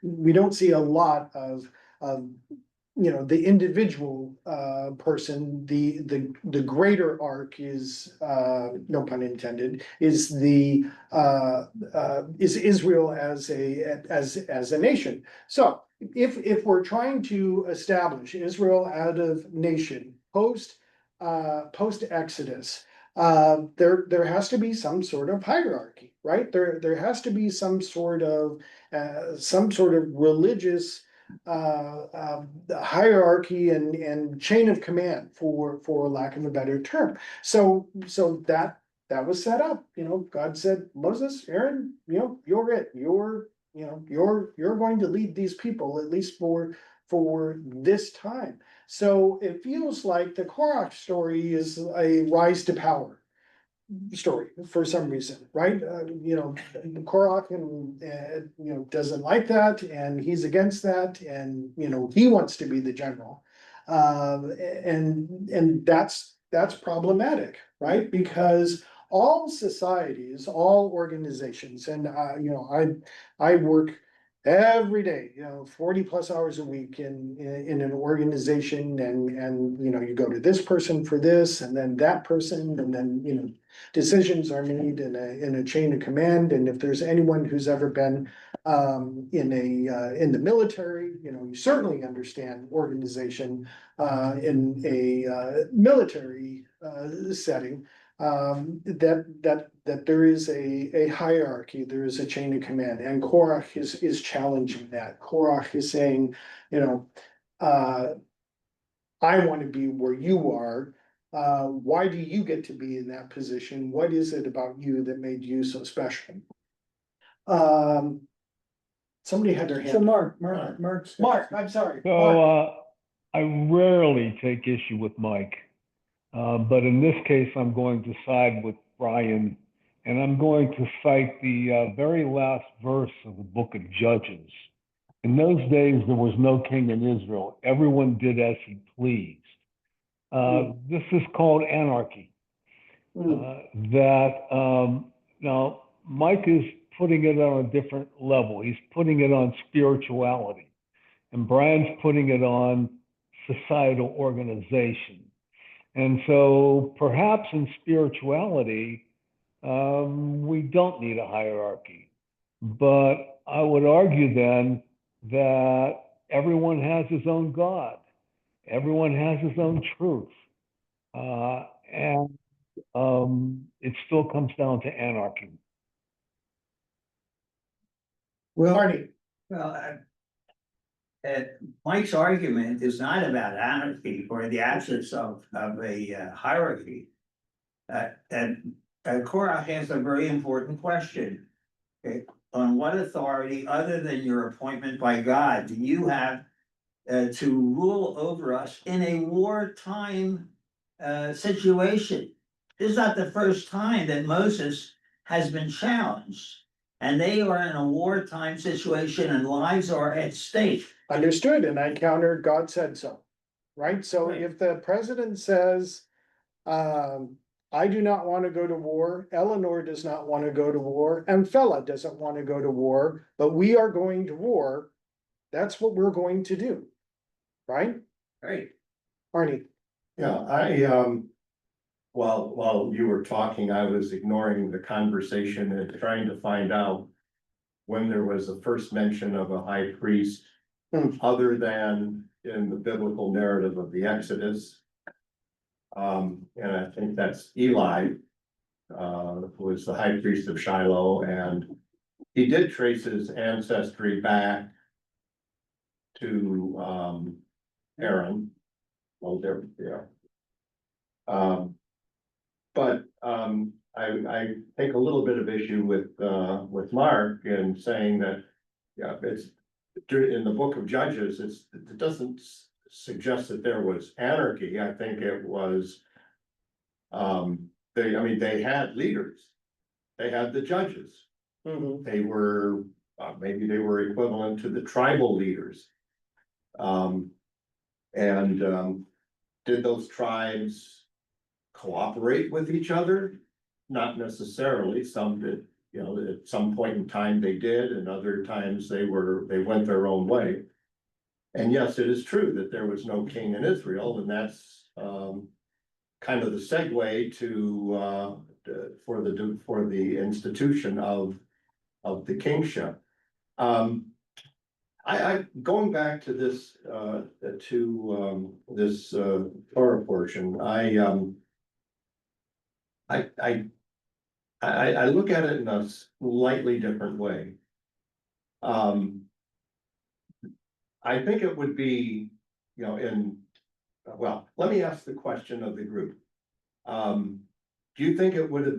We don't see a lot of the individual person. The greater arc is no pun intended, is Israel as a nation. So if we're trying to establish Israel out of nation post Exodus, there has to be some sort of hierarchy, right? There has to be some sort of religious hierarchy and chain of command, for lack of a better term. So that was set up. God said, Moses, Aaron, you're it. You're going to lead these people, at least for for this time. So it feels like the Korach story is a rise to power story for some reason, right? Korach doesn't like that, and he's against that, and he wants to be the general. And that's problematic, right? Because all societies, all organizations, and I work every day, 40+ hours a week in an organization, and you go to this person for this, and then that person, and then decisions are made in a chain of command. And if there's anyone who's ever been in the military, you certainly understand organization in a military setting. That there is a hierarchy, there is a chain of command, and Korach is challenging that. Korach is saying, I want to be where you are. Why do you get to be in that position? What is it about you that made you so special? Somebody had their hand. So Mark, I'm sorry. So, Mark. I rarely take issue with Mike. But in this case, I'm going to side with Brian, and I'm going to cite the very last verse of the book of Judges. In those days, there was no king in Israel. Everyone did as he pleased. This is called anarchy. Now, Mike is putting it on a different level. He's putting it on spirituality, and Brian's putting it on societal organization. And so perhaps in spirituality, we don't need a hierarchy. But I would argue then that everyone has his own God. Everyone has his own truth. And it still comes down to anarchy. Well, Marty. Well, Mike's argument is not about anarchy or the absence of a hierarchy. And Korach has a very important question. Okay, on what authority, other than your appointment by God, do you have to rule over us in a wartime situation? This is not the first time that Moses has been challenged. And they are in a wartime situation and lives are at stake. Understood, and I countered, God said so, right? So Right. if the president says, I do not want to go to war, Eleanor does not want to go to war, and Fela doesn't want to go to war, but we are going to war, that's what we're going to do, right? Right. Arnie? Yeah, while you were talking, I was ignoring the conversation and trying to find out when there was a first mention of a high priest, other than in the biblical narrative of the Exodus. And I think that's Eli, who was the high priest of Shiloh, and he did trace his ancestry back to Aaron. Well, there, yeah. But I take a little bit of issue with Mark in saying that, yeah, it's in the book of Judges, it doesn't suggest that there was anarchy. I think it was, they had leaders. They had the judges. They were, maybe they were equivalent to the tribal leaders. Did those tribes cooperate with each other? Not necessarily. Some did, at some point in time they did, and other times they went their own way. And yes, it is true that there was no king in Israel, and that's kind of the segue to for the institution of the kingship. I going back to this Torah portion, I look at it in a slightly different way. I think it would be, let me ask the question of the group. Do you think it would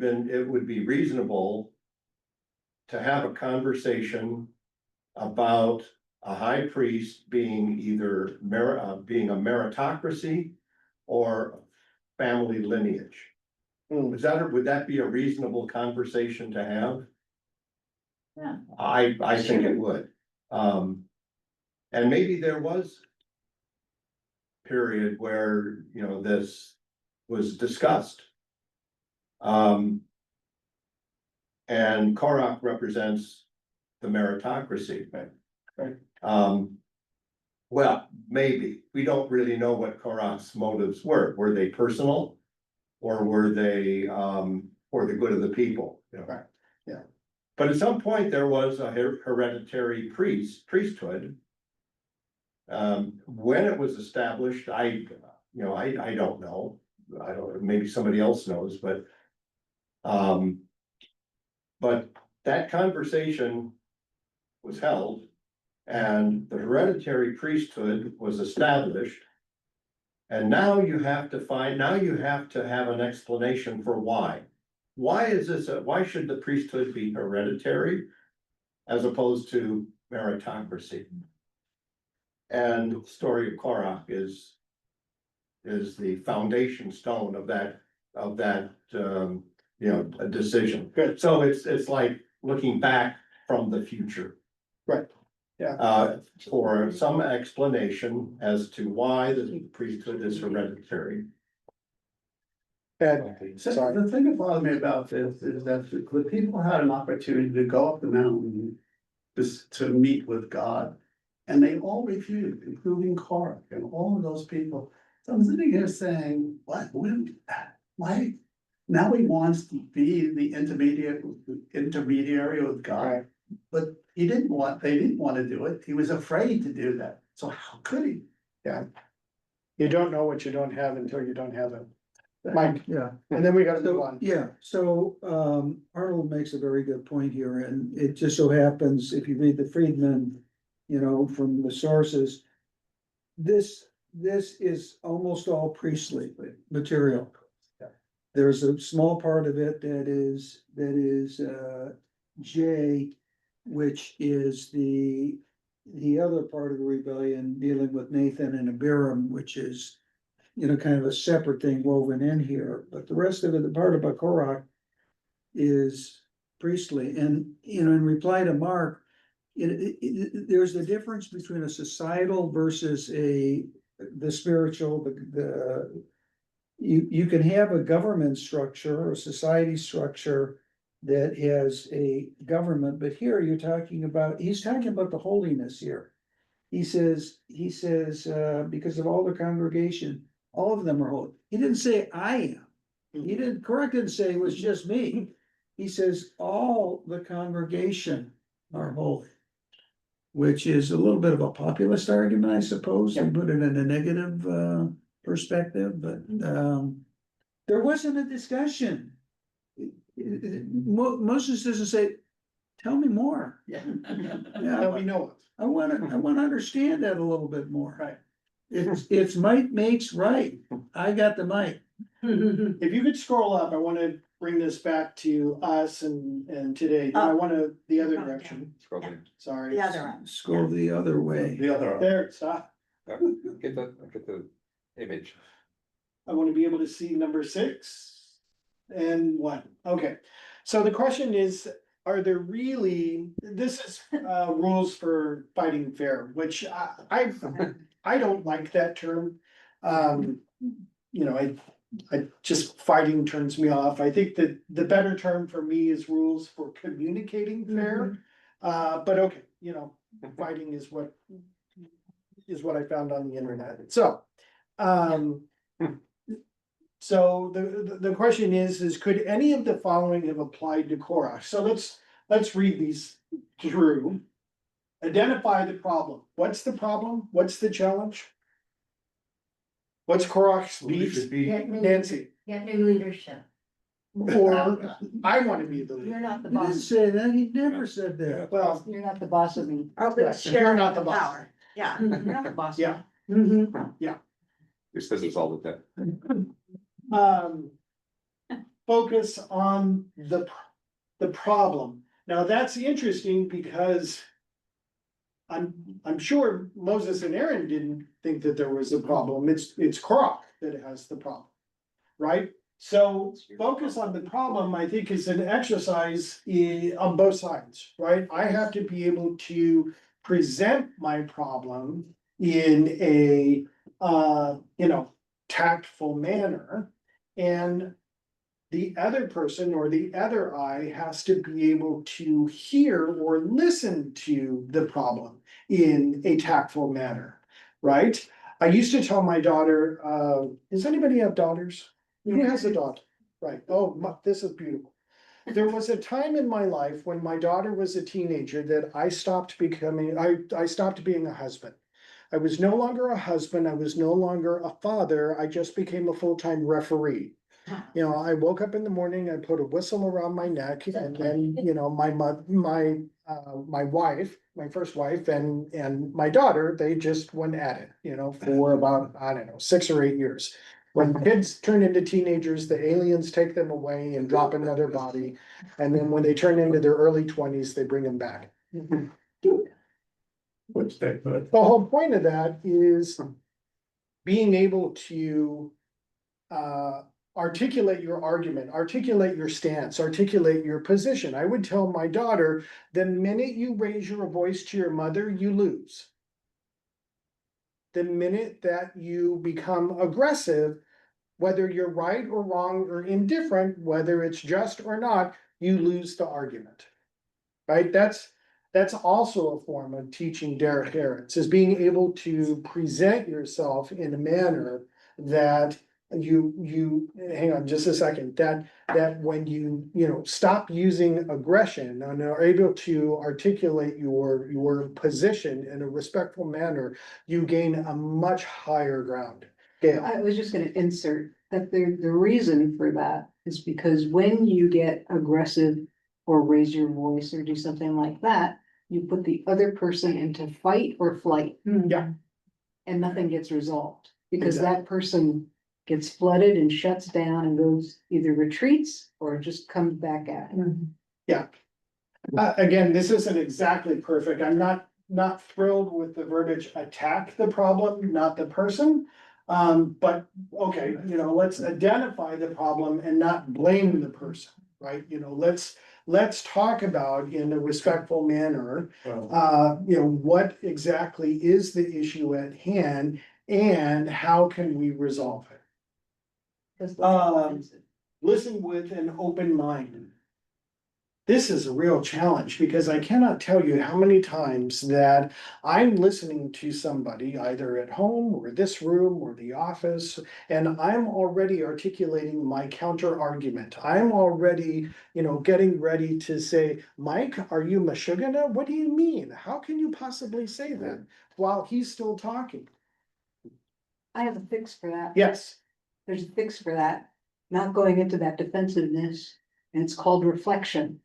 be reasonable to have a conversation about a high priest being either being a meritocracy or family lineage. Would that be a reasonable conversation to have? Yeah. I think it would. And maybe there was period where, you know, this was discussed. And Korach represents the meritocracy. Right. Well, maybe, we don't really know what Korach's motives were. Were they personal? Or were they, for the good of the people? You know? Right, yeah. But at some point, there was a hereditary priesthood. When it was established, I don't know. I don't, maybe somebody else knows, but that conversation was held and the hereditary priesthood was established. And now you have to have an explanation for why. Why is this, why should the priesthood be hereditary as opposed to meritocracy? And the story of Korach is the foundation stone of that a decision. Good. So it's like looking back from the future. Right, yeah. For some explanation as to why the priesthood is hereditary. Ed, So sorry. the thing that bothered me about this is that the people had an opportunity to go up the mountain to meet with God. And they all refused, including Korach and all of those people. So I'm sitting here saying, what, why? Now he wants to be the intermediary with God. Right. But they didn't want to do it. He was afraid to do that. So how could he? Yeah. You don't know what you don't have until you don't have it. Mike, Yeah. and then we gotta move So, on. yeah, so Arnold makes a very good point here, and it just so happens, if you read the Friedman, you know, from the sources, this is almost all priestly material. There's a small part of it that is J, which is the other part of the rebellion dealing with Nathan and Abiram, which is, you know, kind of a separate thing woven in here, but the rest of it, the part about Korach is priestly, and, you know, in reply to Mark, there's the difference between a societal versus the spiritual, you can have a government structure or society structure that has a government, but here he's talking about the holiness here. He says, because of all the congregation, all of them are holy. He didn't say I am. Korach didn't say it was just me. He says all the congregation are holy. Which is a little bit of a populist argument, I suppose, and put it in a negative perspective, but there wasn't a discussion. Moses doesn't say, tell me more. Yeah. That we know of. I wanna understand that a little bit more. Right. It's might makes right. I got the mic. If you could scroll up, I wanna bring this back to us and today. I wanna the other direction. Scroll down. Sorry. The other one. Scroll the other way. The other. There, stop. Get the image. I wanna be able to see number 6 and 1. Okay, so the question is, are there really, this is rules for fighting fair, which I don't like that term. You know, I just fighting turns me off. I think that the better term for me is rules for communicating fair. But okay, you know, fighting is what I found on the internet. So, so the question is could any of the following have applied to Korach? So let's read these through. Identify the problem. What's the problem? What's the challenge? What's Korach's beat? Nancy, Get new leadership. or I wanna be the You're leader. not the He didn't boss. say that, he never said that. Well, You're not the boss of me. you're not the boss. Power, yeah. You're not the boss. Yeah. This says it's all the time. Focus on the problem. Now, that's interesting because I'm sure Moses and Aaron didn't think that there was a problem. It's Korach that has the problem. Right? So focus on the problem, I think, is an exercise on both sides, right? I have to be able to present my problem in a, tactful manner. And the other person or the other eye has to be able to hear or listen to the problem in a tactful manner, right? I used to tell my daughter, does anybody have daughters? Who has a daughter? Right, this is beautiful. There was a time in my life when my daughter was a teenager that I stopped being a husband. I was no longer a husband, I was no longer a father, I just became a full-time referee. I woke up in the morning, I put a whistle around my neck, and then, my wife, my first wife and my daughter, they just went at it, for about, 6 or 8 years. When kids turn into teenagers, the aliens take them away and drop another body, and then when they turn into their early 20s, they bring them back. Which they put. The whole point of that is being able to articulate your argument, articulate your stance, articulate your position. I would tell my daughter, the minute you raise your voice to your mother, you lose. The minute that you become aggressive, whether you're right or wrong or indifferent, whether it's just or not, you lose the argument. Right? That's also a form of teaching derech eretz, is being able to present yourself in a manner that you hang on just a second, that when you stop using aggression and are able to articulate your position in a respectful manner, you gain a much higher ground. Gail. I was just gonna insert that the reason for that is because when you get aggressive or raise your voice or do something like that, you put the other person into fight or flight. Yeah. And nothing gets resolved, because that person gets flooded and shuts down and goes, either retreats or just comes back at it. Yeah. Again, this isn't exactly perfect. I'm not thrilled with the verbiage attack the problem, not the person. But okay, let's identify the problem and not blame the person, right? Let's talk about in a respectful manner, what exactly is the issue at hand and how can we resolve it? Listen with an open mind. This is a real challenge because I cannot tell you how many times that I'm listening to somebody either at home or this room or the office, and I'm already articulating my counter argument. I'm already, getting ready to say, Mike, are you Mashugana? What do you mean? How can you possibly say that while he's still talking? I have a fix for that. Yes. There's a fix for that, not going into that defensiveness, and it's called reflection.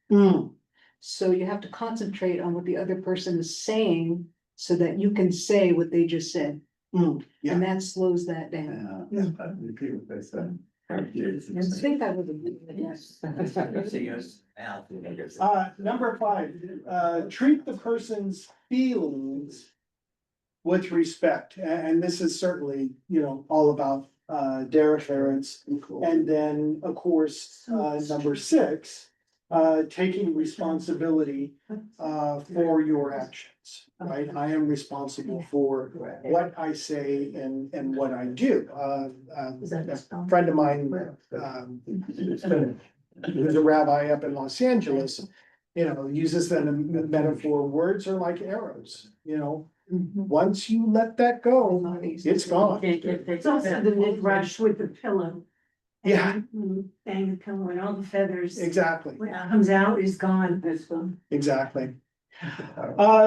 So you have to concentrate on what the other person is saying so that you can say what they just said. And that slows that down. I repeat what they said. I think that was Number 5, treat the person's feelings with respect, and this is certainly, all about derech eretz. And then, of course, number 6, taking responsibility for your actions, right? I am responsible for what I say and what I do. A friend of mine, who's a rabbi up in Los Angeles, uses the metaphor, words are like arrows, once you let that go, it's gone. It's also the midrash with the pillow. Yeah. And bang the pillow and all the feathers. Exactly. When it comes out, it's gone. It's gone. Exactly.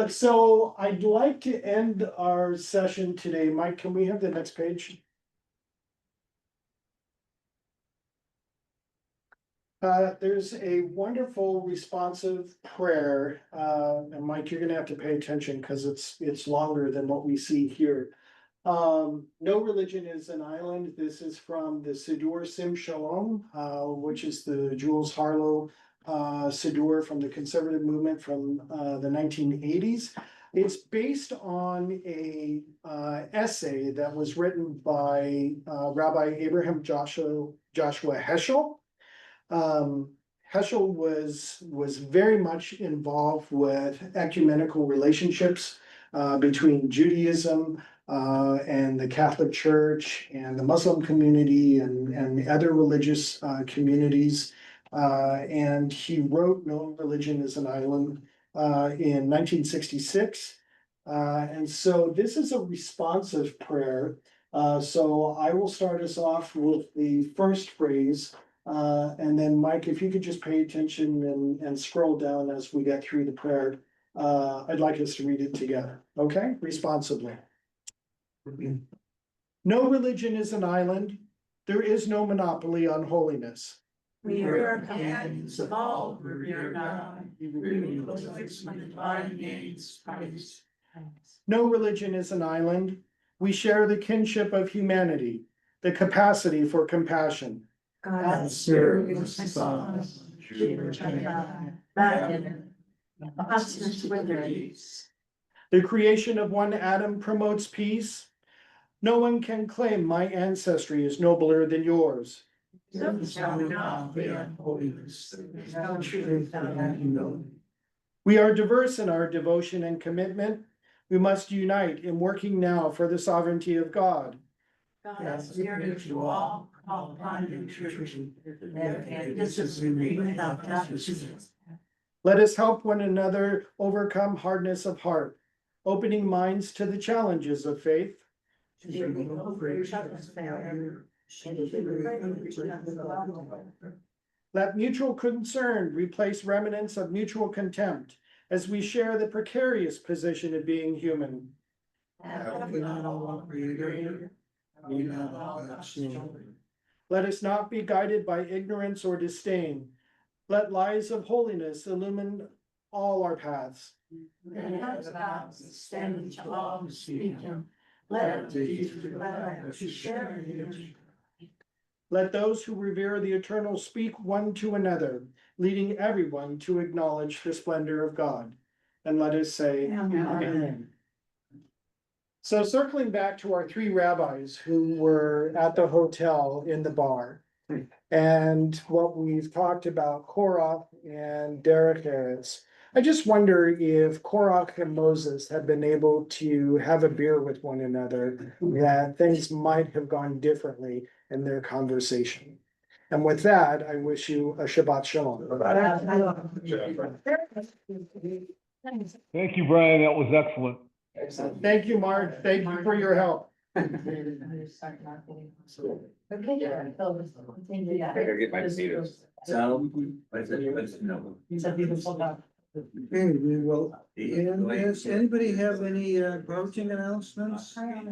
So I'd like to end our session today. Mike, can we have the next page? There's a wonderful responsive prayer, and Mike, you're gonna have to pay attention because it's longer than what we see here. No religion is an island. This is from the Siddur Sim Shalom, which is the Jules Harlow Siddur from the conservative movement from the 1980s. It's based on a essay that was written by Rabbi Abraham Joshua Heschel. Heschel was very much involved with ecumenical relationships between Judaism and the Catholic Church and the Muslim community and other religious communities. And he wrote No Religion is an Island in 1966. And so this is a responsive prayer. So I will start us off with the first phrase. And then Mike, if you could just pay attention and scroll down as we get through the prayer. I'd like us to read it together, okay? Responsibly. No religion is an island. There is no monopoly on holiness. We are companions of all who revere God. No religion is an island. We share the kinship of humanity, the capacity for compassion. God serves us. The creation of one atom promotes peace. No one can claim my ancestry is nobler than yours. We are diverse in our devotion and commitment. We must unite in working now for the sovereignty of God. God, we are to all, call upon you, Let us help one another overcome hardness of heart, opening minds to the challenges of faith. Let mutual concern replace remnants of mutual contempt as we share the precarious position of being human. Let us not be guided by ignorance or disdain. Let lives of holiness illumine all our paths. Let those who revere the eternal speak one to another, leading everyone to acknowledge the splendor of God. And let us say, Amen. So circling back to our three rabbis who were at the hotel in the bar, and what we've talked about, Korach and Derek Eretz. I just wonder if Korach and Moses had been able to have a beer with one another, that things might have gone differently in their conversation. And with that, I wish you a Shabbat Shalom. Thank you, Brian. That was excellent. Thank you, Mark. Thank you for your help. I gotta get my potatoes. Okay, we will, does anybody have any approaching announcements? Well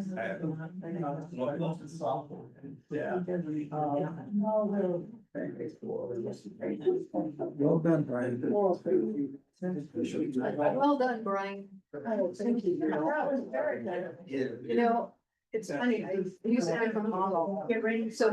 done, Brian. Well done, Brian. Thank you. That was very good. You know, it's funny, I used to be from Hong Kong. Get ready. So